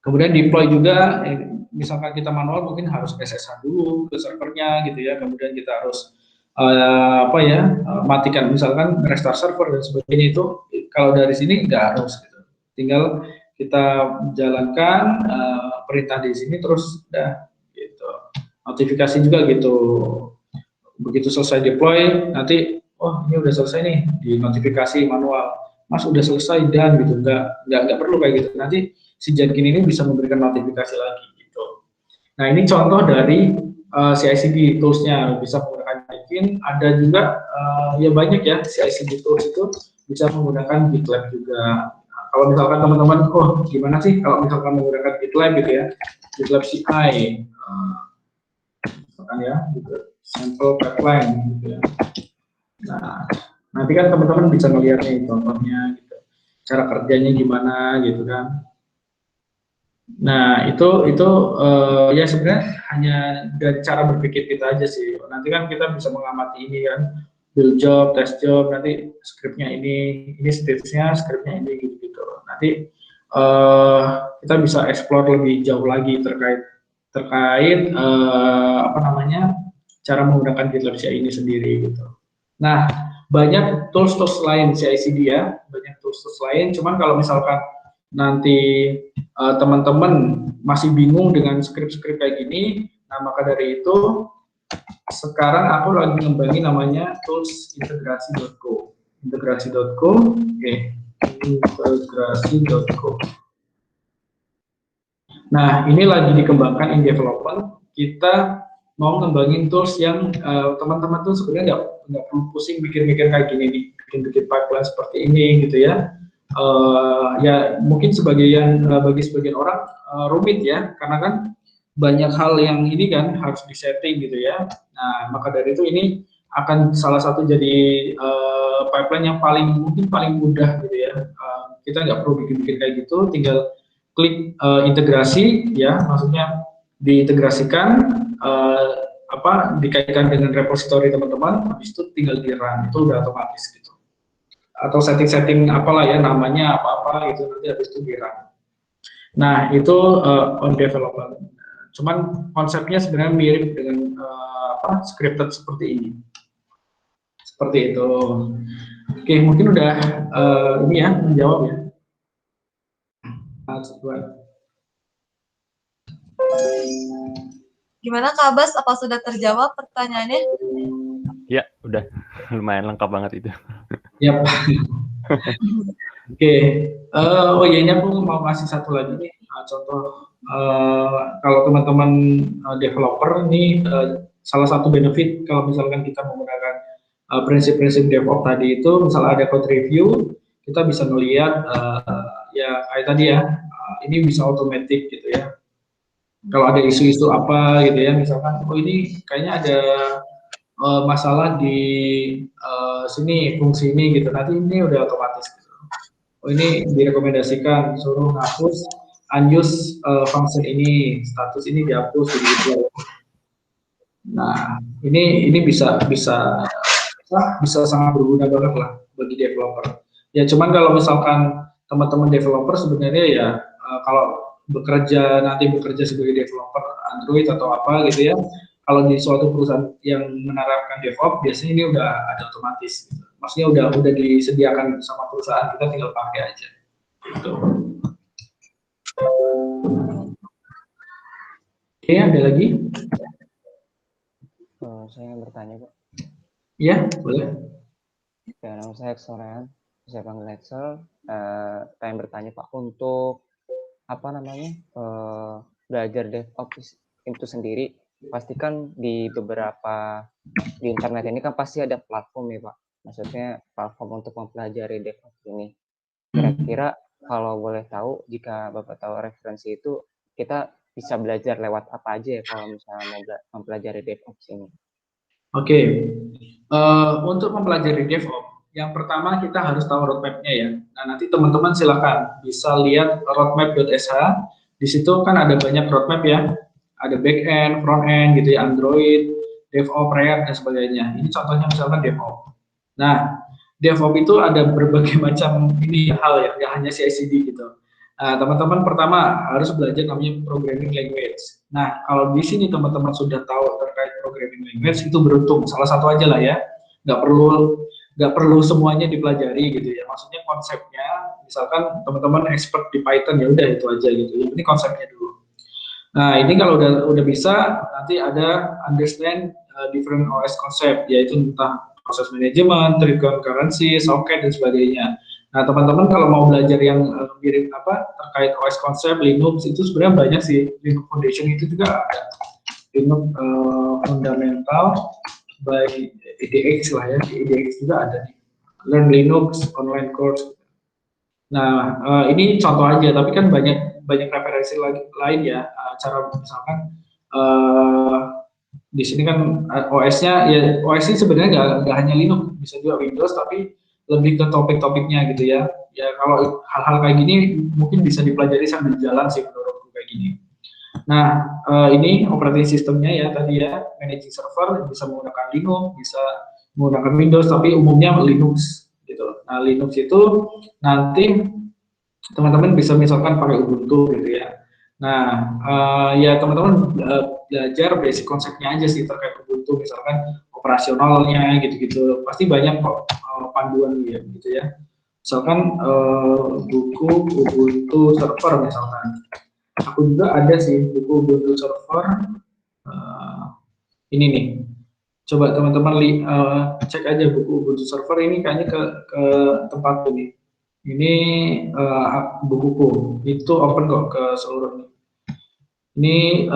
Kemudian deploy juga, misalkan kita manual mungkin harus SSH dulu ke servernya gitu ya. Kemudian kita harus matikan misalkan restart server dan sebagainya. Itu kalau dari sini nggak harus gitu. Tinggal kita jalankan perintah di sini terus udah gitu. Notifikasi juga gitu, begitu selesai deploy nanti ini udah selesai nih, di notifikasi manual, Mas udah selesai dan gitu. Nggak perlu kayak gitu, nanti si Jenkins ini bisa memberikan notifikasi lagi gitu. Nah, ini contoh dari CI/CD toolsnya, bisa menggunakan Jenkins. Ada juga ya banyak ya CI/CD tools itu bisa menggunakan GitLab juga. Nah, kalau misalkan teman-teman, gimana sih kalau misalkan menggunakan GitLab gitu ya, GitLab CI, misalkan ya, gitu, sample pipeline gitu ya. Nah, nanti kan teman-teman bisa melihat nih contohnya gitu, cara kerjanya gimana gitu kan. Nah, itu ya sebenarnya hanya dari cara berpikir kita aja sih. Nanti kan kita bisa mengamati ini kan, build job, test job, nanti scriptnya ini stage-nya, scriptnya ini gitu. Nanti kita bisa explore lebih jauh lagi terkait cara menggunakan GitLab CI ini sendiri gitu. Nah, banyak tools lain CI/CD ya, banyak tools lain. Cuman kalau misalkan nanti teman-teman masih bingung dengan script kayak gini, nah maka dari itu sekarang aku lagi ngembangin namanya tools integrasi.co. Oke. Integrasi.co. Nah, ini lagi dikembangkan in development. Kita mau ngembangin tools yang teman-teman tuh sebenarnya nggak perlu pusing mikir-mikir kayak gini nih, bikin pipeline seperti ini gitu ya. Ya mungkin bagi sebagian orang rumit ya, karena kan banyak hal yang ini kan harus disetting gitu ya. Nah, maka dari itu ini akan salah satu jadi pipeline yang mungkin paling mudah gitu ya. Kita nggak perlu bikin kayak gitu, tinggal klik integrasi ya, maksudnya diintegrasikan dikaitkan dengan repository teman-teman, habis itu tinggal di run, itu udah otomatis gitu. Atau setting apalah ya namanya apa gitu, nanti habis itu di run. Nah, itu on development. Cuman konsepnya sebenarnya mirip dengan scripted seperti ini. Seperti itu. Oke, mungkin udah ini ya menjawab ya. Gimana Kak Abbas, apa sudah terjawab pertanyaannya? Ya, udah lumayan lengkap banget itu. Yap. Oke. Oh iya, ini aku mau kasih satu lagi nih contoh. Kalau teman-teman developer ini salah satu benefit kalau misalkan kita menggunakan prinsip-prinsip DevOps tadi itu, misalnya ada code review, kita bisa melihat ya kayak tadi ya, ini bisa otomatis gitu ya. Kalau ada isu-isu apa gitu ya, misalkan ini kayaknya ada masalah di sini, fungsi ini gitu, nanti ini udah otomatis gitu. Ini direkomendasikan suruh hapus unused function ini, status ini dihapus gitu. Nah, ini bisa sangat berguna banget lah bagi developer. Ya cuman kalau misalkan teman-teman developer sebenarnya ya kalau nanti bekerja sebagai developer Android atau apa gitu ya, kalau di suatu perusahaan yang menerapkan DevOps biasanya ini udah ada otomatis gitu. Maksudnya udah disediakan sama perusahaan, kita tinggal pakai aja gitu. Oke, ada lagi? Saya bertanya, Pak. Iya, boleh. Ya, nama saya Exorean, saya panggil Excel. Pengen bertanya Pak, untuk apa namanya belajar DevOps itu sendiri, pastikan di internet ini kan pasti ada platform ya Pak. Maksudnya platform untuk mempelajari DevOps ini. Kira-kira kalau boleh tahu, jika Bapak tahu referensi itu, kita bisa belajar lewat apa aja ya kalau misalnya mau mempelajari DevOps ini? Oke, untuk mempelajari DevOps, yang pertama kita harus tahu roadmap-nya ya. Nah, nanti teman-teman silakan bisa lihat roadmap.sh. Di situ kan ada banyak roadmap ya. Ada back-end, front-end gitu ya, Android, DevOps, React, dan sebagainya. Ini contohnya misalkan DevOps. Nah, DevOps itu ada berbagai macam hal ya, nggak hanya CI/CD gitu. Nah, teman-teman pertama harus belajar namanya programming language. Nah, kalau di sini teman-teman sudah tahu terkait programming language, itu beruntung. Salah satu aja lah ya. Nggak perlu semuanya dipelajari gitu ya. Maksudnya konsepnya, misalkan teman-teman expert di Python, ya udah itu aja gitu. Ini konsepnya dulu. Nah, ini kalau udah bisa, nanti ada understand different OS concept, yaitu tentang proses manajemen, tree concurrency, socket, dan sebagainya. Nah, teman-teman kalau mau belajar yang mirip terkait OS konsep, Linux, itu sebenarnya banyak sih. Linux Foundation itu juga ada. Linux Fundamental by EDX lah ya, di EDX juga ada nih. Learn Linux online course. Nah, ini contoh aja, tapi kan banyak referensi lain ya. Cara misalkan di sini kan OS-nya ya, OS ini sebenarnya nggak hanya Linux, bisa juga Windows, tapi lebih ke topik-topiknya gitu ya. Ya kalau hal-hal kayak gini mungkin bisa dipelajari sambil jalan sih menurutku kayak gini. Nah, ini operating sistemnya ya tadi ya, managing server bisa menggunakan Linux, bisa menggunakan Windows, tapi umumnya Linux gitu. Nah, Linux itu nanti teman-teman bisa misalkan pakai Ubuntu gitu ya. Nah, ya teman-teman belajar basic konsepnya aja sih terkait Ubuntu, misalkan operasionalnya gitu-gitu. Pasti banyak kok panduan gitu ya. Misalkan buku Ubuntu server misalkan. Aku juga ada sih buku Ubuntu server. Ini nih. Coba teman-teman cek aja buku Ubuntu server ini, kayaknya ke tempat ini. Ini bukuku, itu open kok ke seluruhnya. Ini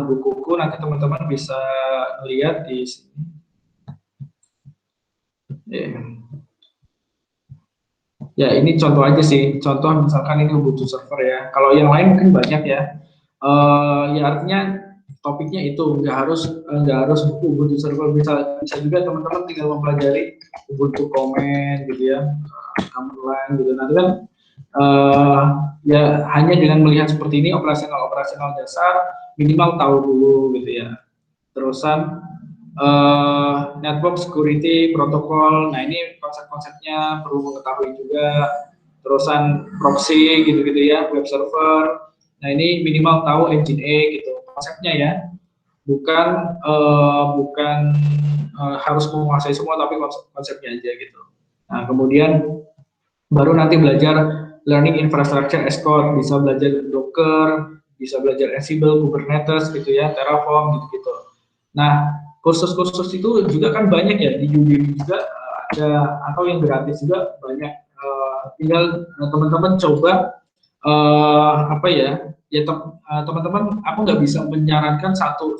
bukuku, nanti teman-teman bisa lihat di sini. Ya, ini contoh aja sih. Contoh misalkan ini Ubuntu server ya. Kalau yang lain mungkin banyak ya. Ya artinya topiknya itu nggak harus buku Ubuntu server, bisa juga teman-teman tinggal mempelajari Ubuntu Command gitu ya, command line gitu. Nanti kan ya hanya dengan melihat seperti ini operasional dasar minimal tahu dulu gitu ya. Terusan network security protokol, nah ini konsep-konsepnya perlu mengetahui juga. Terusan proxy gitu-gitu ya, web server. Nah ini minimal tahu engine A gitu konsepnya ya, bukan harus menguasai semua, tapi konsepnya aja gitu. Nah kemudian baru nanti belajar learning infrastructure as code, bisa belajar Docker, bisa belajar Ansible, Kubernetes gitu ya, Terraform gitu-gitu. Nah kursus-kursus itu juga kan banyak ya, di Udemy juga ada, atau yang gratis juga banyak. Tinggal teman-teman coba teman-teman, aku nggak bisa menyarankan satu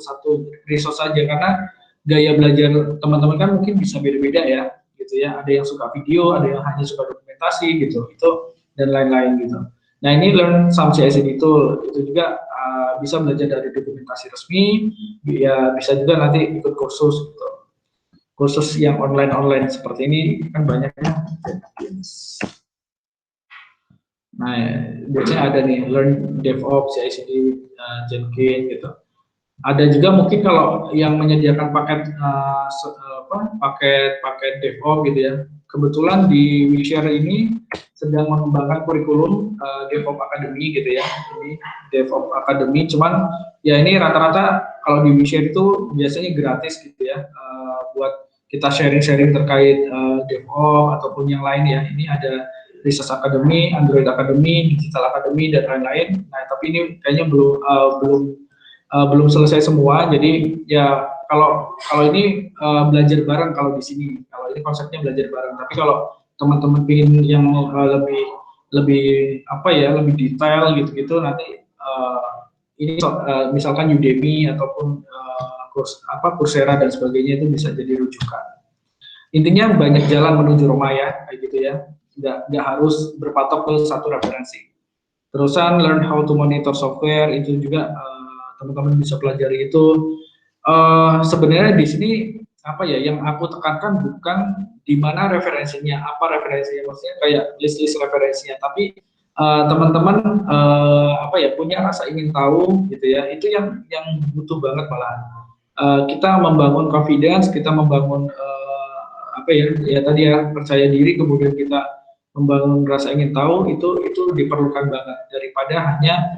resource saja, karena gaya belajar teman-teman kan mungkin bisa beda-beda ya gitu ya. Ada yang suka video, ada yang hanya suka dokumentasi gitu, itu dan lain-lain gitu. Nah ini learn some CI/CD tool itu juga bisa belajar dari dokumentasi resmi, ya bisa juga nanti ikut kursus gitu. Kursus yang online seperti ini kan banyaknya. Nah, biasanya ada nih learn DevOps, CI/CD, Jenkins gitu. Ada juga mungkin kalau yang menyediakan paket paket DevOps gitu ya, kebetulan di WeShare ini sedang mengembangkan kurikulum DevOps Academy gitu ya. Ini DevOps Academy, cuman ya ini rata-rata kalau di WeShare itu biasanya gratis gitu ya, buat kita sharing-sharing terkait DevOps ataupun yang lain ya. Ini ada Research Academy, Android Academy, Digital Academy dan lain-lain. Nah, tapi ini kayaknya belum selesai semua. Jadi ya kalau ini belajar bareng kalau di sini. Kalau ini konsepnya belajar bareng. Tapi kalau teman-teman ingin yang lebih apa ya, lebih detail gitu-gitu nanti ini misalkan Udemy ataupun Coursera dan sebagainya itu bisa jadi rujukan. Intinya banyak jalan menuju Roma ya, kayak gitu ya. Nggak harus berpatok ke satu referensi. Terusan learn how to monitor software itu juga teman-teman bisa pelajari itu. Sebenarnya di sini apa ya yang aku tekankan bukan di mana referensinya, apa referensinya, maksudnya kayak list referensinya, tapi teman-teman apa ya punya rasa ingin tahu gitu ya, itu yang butuh banget malahan. Kita membangun confidence, kita membangun apa ya tadi ya percaya diri, kemudian kita membangun rasa ingin tahu, itu diperlukan banget daripada hanya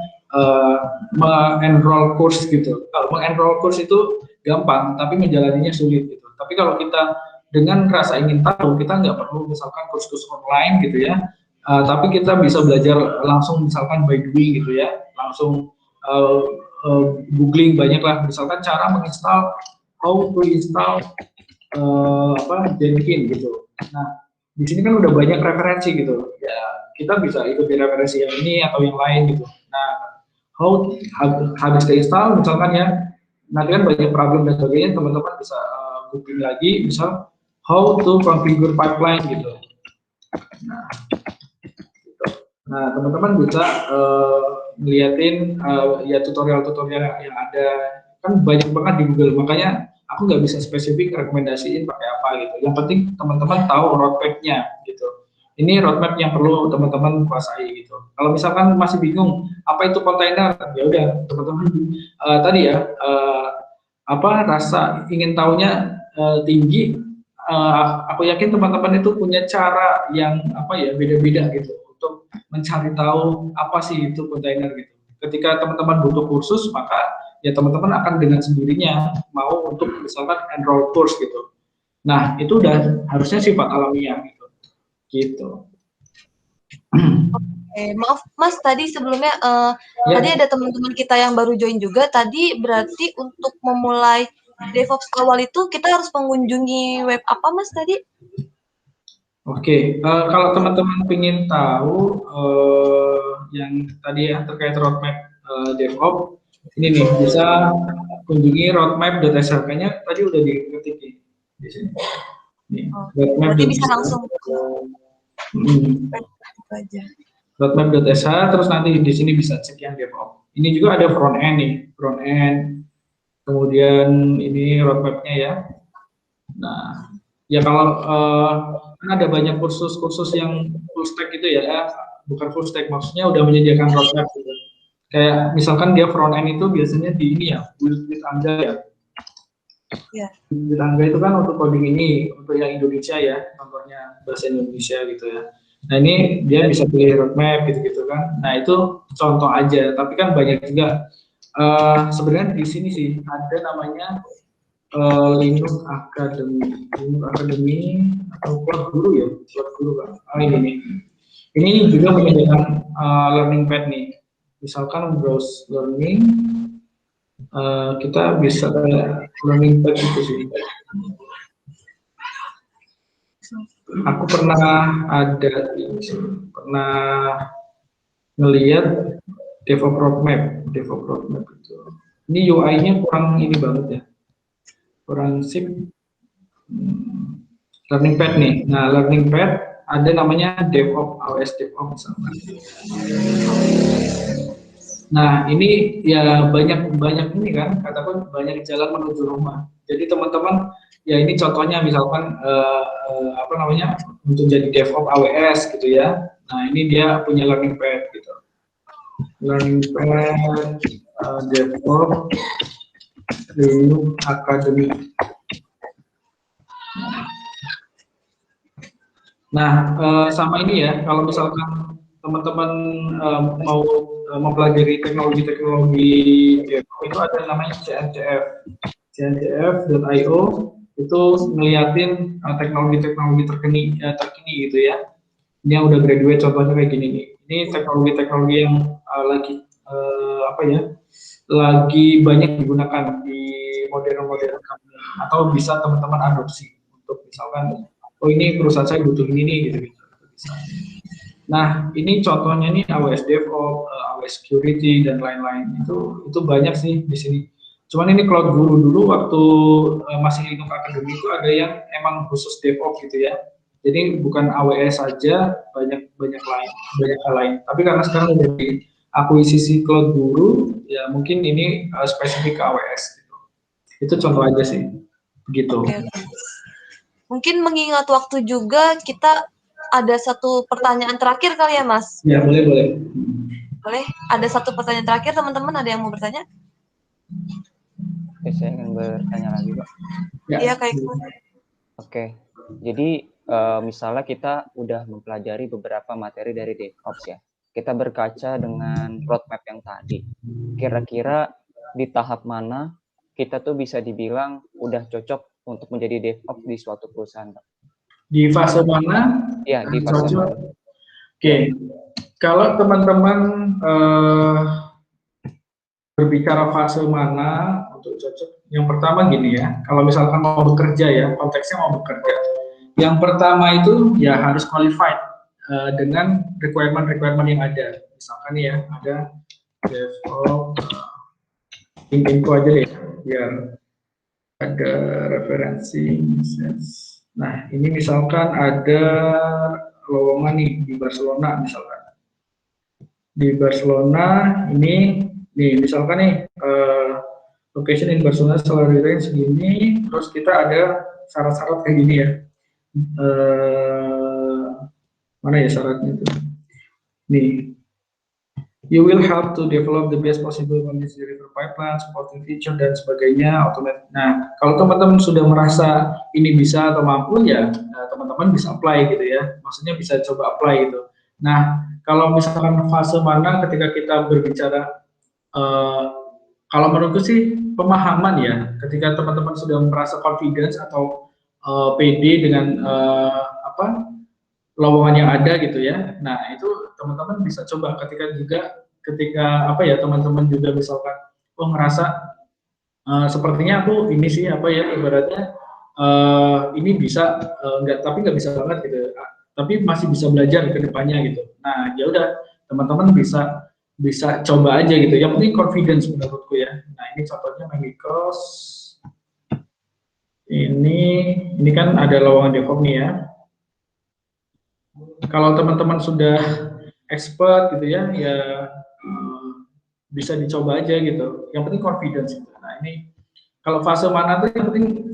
mengenroll course gitu. Kalau mengenroll course itu gampang, tapi menjalaninya sulit gitu. Tapi kalau kita dengan rasa ingin tahu, kita nggak perlu misalkan kursus online gitu ya, tapi kita bisa belajar langsung misalkan by doing gitu ya, langsung googling banyak lah, misalkan cara menginstal, how to install Jenkins gitu. Nah, di sini kan udah banyak referensi gitu. Ya, kita bisa ikuti referensi yang ini atau yang lain gitu. Nah, habis keinstall misalkan ya, nanti kan banyak problem dan sebagainya, teman-teman bisa googling lagi, misal how to configure pipeline gitu. Nah, teman-teman bisa ngeliatin ya tutorial-tutorial yang ada, kan banyak banget di Google, makanya aku nggak bisa spesifik rekomendasiin pakai apa gitu. Yang penting teman-teman tahu roadmap-nya gitu. Ini roadmap yang perlu teman-teman kuasai gitu. Kalau misalkan masih bingung apa itu kontainer, ya udah teman-teman tadi ya rasa ingin tahunya tinggi. Aku yakin teman-teman itu punya cara yang beda-beda gitu untuk mencari tahu apa sih itu kontainer gitu. Ketika teman-teman butuh kursus, maka ya teman-teman akan dengan sendirinya mau untuk misalkan enroll course gitu. Nah, itu udah harusnya sifat alamiah gitu. Oke, maaf Mas, tadi sebelumnya tadi ada teman-teman kita yang baru join juga. Tadi berarti untuk memulai DevOps awal itu kita harus mengunjungi web apa Mas tadi? Oke, kalau teman-teman ingin tahu yang tadi ya terkait roadmap DevOps, ini nih bisa kunjungi roadmap.sh, kayaknya tadi udah diketik di sini. Nih, berarti bisa langsung roadmap.sh, terus nanti di sini bisa cek yang DevOps. Ini juga ada front end nih, front end. Kemudian ini roadmapnya ya. Nah, ya kalau kan ada banyak kursus-kursus yang full stack gitu ya, bukan full stack, maksudnya udah menyediakan roadmap gitu. Kayak misalkan dia front end itu biasanya di ini ya, Build with Angga ya. Yeah. Build with Angga itu kan untuk coding ini, untuk yang Indonesia ya, contohnya bahasa Indonesia gitu ya. Nah ini dia bisa pilih roadmap gitu-gitu kan. Nah itu contoh aja, tapi kan banyak juga. Sebenarnya di sini sih ada namanya Linux Academy atau Cloud Guru ya, Cloud Guru kan. Ini juga menyediakan learning pad nih. Misalkan browse learning, kita bisa learning pad itu sih. Aku pernah ngelihat DevOps roadmap itu. Ini UI-nya kurang ini banget ya, kurang sip. Learning pad nih. Nah, learning pad ada namanya DevOps, AWS DevOps misalnya. Nah, ini ya banyak ini kan, katakan banyak jalan menuju rumah. Jadi teman-teman, ya ini contohnya misalkan untuk jadi DevOps AWS gitu ya. Nah, ini dia punya learning pad gitu. Learning pad DevOps Linux Academy. Nah, sama ini ya, kalau misalkan teman-teman mau mempelajari teknologi-teknologi DevOps itu ada namanya CNCF, cncf.io itu ngeliatin teknologi-teknologi terkini gitu ya. Ini yang udah graduate contohnya kayak gini nih. Ini teknologi-teknologi yang lagi apa ya, lagi banyak digunakan di modern-modern company atau bisa teman-teman adopsi untuk misalkan, oh ini perusahaan saya butuh ini nih gitu. Nah, ini contohnya nih AWS DevOps, AWS Security dan lain-lain. Itu banyak sih di sini. Cuman ini Cloud Guru dulu waktu masih Linux Academy itu ada yang emang khusus DevOps gitu ya. Jadi bukan AWS saja, banyak hal lain. Tapi karena sekarang udah di akuisisi Cloud Guru, ya mungkin ini spesifik ke AWS gitu. Itu contoh aja sih. Begitu. Oke. Mungkin mengingat waktu juga, kita ada satu pertanyaan terakhir kali ya, Mas? Ya, boleh. Boleh? Ada satu pertanyaan terakhir, teman-teman. Ada yang mau bertanya? Oke, saya ingin bertanya lagi, Pak. Iya, kayak Oke, jadi misalnya kita udah mempelajari beberapa materi dari DevOps ya. Kita berkaca dengan roadmap yang tadi. Kira-kira di tahap mana kita tuh bisa dibilang udah cocok untuk menjadi DevOps di suatu perusahaan, Pak? Di fase mana? Ya, di fase mana? Oke, kalau teman-teman berbicara fase mana untuk cocok, yang pertama gini ya, kalau misalkan mau bekerja ya, konteksnya mau bekerja. Yang pertama itu ya harus qualified dengan requirement yang ada. Misalkan ya, ada DevOps, info aja deh, biar ada referensi. Nah, ini misalkan ada lowongan nih di Barcelona misalkan. Di Barcelona ini nih misalkan nih location in Barcelona salary range segini, terus kita ada syarat-syarat kayak gini ya. Mana ya syaratnya itu? Nih, you will help to develop the best possible continuous delivery pipeline, supporting feature dan sebagainya, automate. Nah, kalau teman-teman sudah merasa ini bisa atau mampu ya, teman-teman bisa apply gitu ya. Maksudnya bisa coba apply gitu. Nah, kalau misalkan fase mana ketika kita berbicara, kalau menurutku sih pemahaman ya, ketika teman-teman sudah merasa confidence atau PD dengan lowongan yang ada gitu ya. Nah, itu teman-teman bisa coba ketika apa ya, teman-teman juga misalkan ngerasa sepertinya aku ini sih apa ya, ibaratnya ini bisa tapi nggak bisa banget gitu. Tapi masih bisa belajar ke depannya gitu. Nah, ya udah teman-teman bisa coba aja gitu. Yang penting confidence menurutku ya. Nah, ini contohnya Megikos. Ini kan ada lowongan DevOps nih ya. Kalau teman-teman sudah expert gitu ya, bisa dicoba aja gitu. Yang penting confidence. Gitu. Nah, ini kalau fase mana tuh yang penting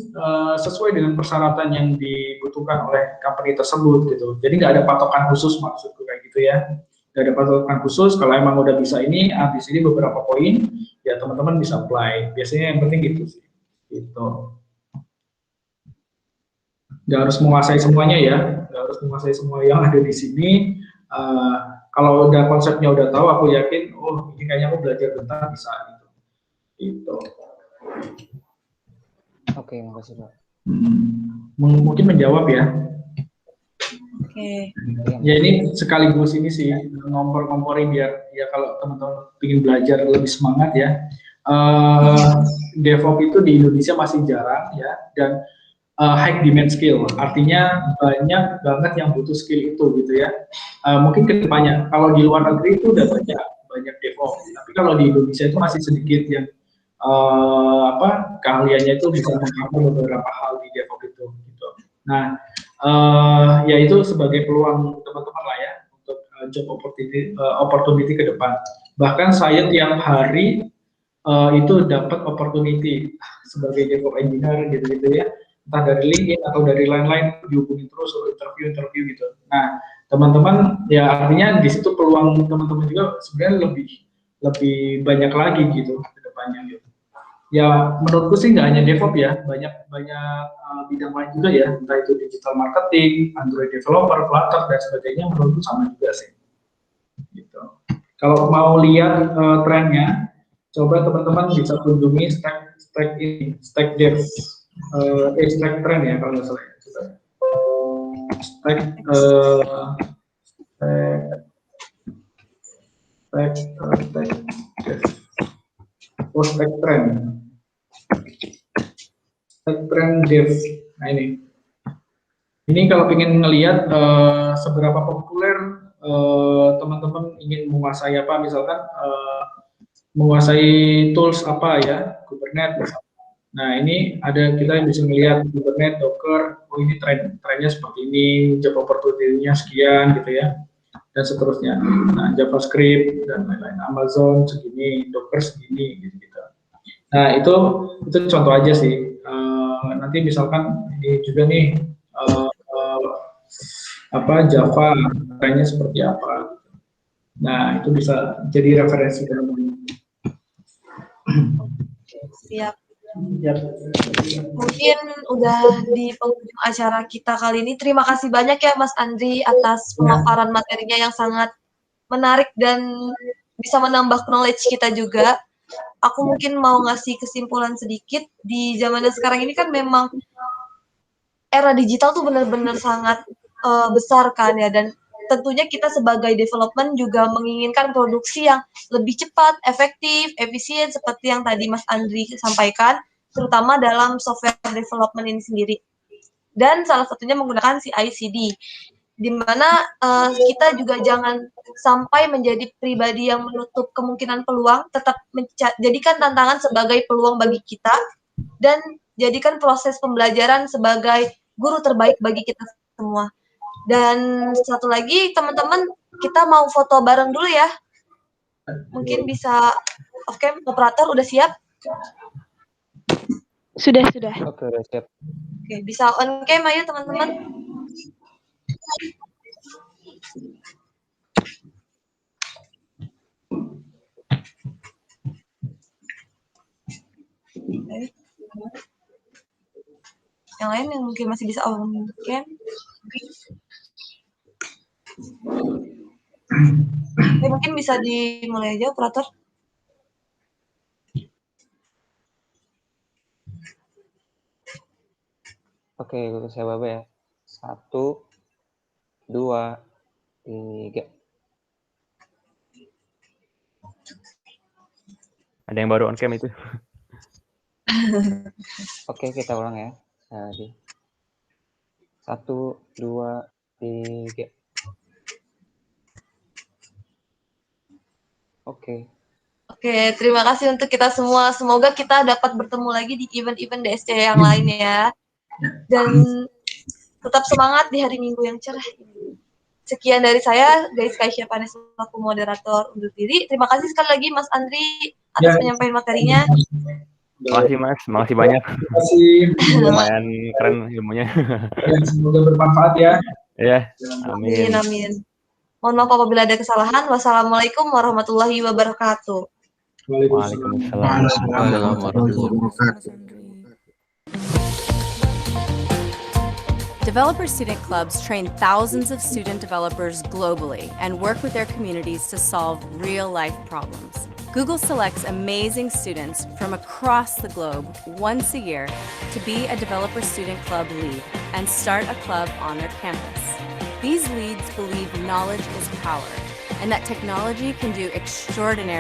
sesuai dengan persyaratan yang dibutuhkan oleh company tersebut gitu. Jadi nggak ada patokan khusus, maksudku kayak gitu ya. Nggak ada patokan khusus. Kalau emang udah bisa ini, habis ini beberapa poin, ya teman-teman bisa apply. Biasanya yang penting gitu sih. Gitu. Nggak harus menguasai semuanya ya. Nggak harus menguasai semua yang ada di sini. Kalau udah konsepnya udah tahu, aku yakin, oh ini kayaknya aku belajar bentar bisa gitu. Gitu. Oke, makasih Pak. Mungkin menjawab ya. Oke. Ya ini sekaligus ini sih ngompor-ngomporin biar ya kalau teman-teman ingin belajar lebih semangat ya. DevOps itu di Indonesia masih jarang ya, dan high demand skill, artinya banyak banget yang butuh skill itu gitu ya. Mungkin kedepannya kalau di luar negeri itu udah banyak DevOps, tapi kalau di Indonesia itu masih sedikit yang keahliannya itu bisa mengcover beberapa hal di DevOps itu gitu. Nah, ya itu sebagai peluang teman-teman lah ya untuk job opportunity ke depan. Bahkan saya tiap hari itu dapat opportunity sebagai DevOps engineer gitu ya, entah dari LinkedIn atau dari lain-lain, dihubungin terus interview gitu. Nah, teman-teman ya artinya di situ peluang teman-teman juga sebenarnya lebih banyak lagi gitu ke depannya gitu. ya menurutku sih nggak hanya DevOps ya, banyak bidang lain juga ya, entah itu digital marketing, Android developer, Flutter dan sebagainya, menurutku sama juga sih. Gitu. Kalau mau lihat trennya, coba teman-teman bisa kunjungi Stack Dev, Stack Trend ya kalau nggak salah. Stack Trend. Stack Trend Dev. Nah ini kalau ingin ngelihat seberapa populer teman-teman ingin menguasai apa, misalkan menguasai tools apa ya, Kubernetes. Nah ini ada kita yang bisa melihat Kubernetes, Docker, oh ini trennya seperti ini, job opportunity-nya sekian gitu ya, dan seterusnya. Nah JavaScript dan lain-lain, Amazon segini, Docker segini gitu. Nah itu contoh aja sih. Nanti misalkan ini juga nih Java trennya seperti apa. Nah itu bisa jadi referensi teman-teman. Siap. Mungkin udah di penghujung acara kita kali ini. Terima kasih banyak ya Mas Andri atas pemaparan materinya yang sangat menarik dan bisa menambah knowledge kita juga. Aku mungkin mau ngasih kesimpulan sedikit. Di zaman sekarang ini kan memang era digital tuh benar-benar sangat besar kan ya, dan tentunya kita sebagai development juga menginginkan produksi yang lebih cepat, efektif, efisien seperti yang tadi Mas Andri sampaikan, terutama dalam software development ini sendiri. Dan salah satunya menggunakan CI/CD, di mana kita juga jangan sampai menjadi pribadi yang menutup kemungkinan peluang, tetap jadikan tantangan sebagai peluang bagi kita, dan jadikan proses pembelajaran sebagai guru terbaik bagi kita semua. Dan satu lagi teman-teman, kita mau foto bareng dulu ya. Mungkin bisa oke, operator udah siap? Sudah. Oke, udah siap. Oke, bisa on cam ayo teman-teman. Yang lain yang mungkin masih bisa on cam. Mungkin bisa dimulai aja operator. Oke, saya Baba ya. 1, 2, 3. Ada yang baru on cam itu. Oke, kita ulang ya. Tadi. 1, 2, 3. Oke. Oke, terima kasih untuk kita semua. Semoga kita dapat bertemu lagi di event-event DSC yang lainnya. Dan tetap semangat di hari Minggu yang cerah ini. Sekian dari saya, guys, Kaisya Panes, selaku moderator undur diri. Terima kasih sekali lagi Mas Andri atas penyampaian materinya. Makasih Mas, makasih banyak. Terima kasih. Lumayan keren ilmunya. Dan semoga bermanfaat ya. Ya, amin. Amin. Mohon maaf apabila ada kesalahan. Wassalamualaikum warahmatullahi wabarakatuh. Waalaikumsalam. Developer Student Clubs train thousands of student developers globally and work with their communities to solve real-life problems. Google selects amazing students from across the globe once a year to be a Developer Student Club lead and start a club on their campus. These leads believe knowledge is power and that technology can do extraordinary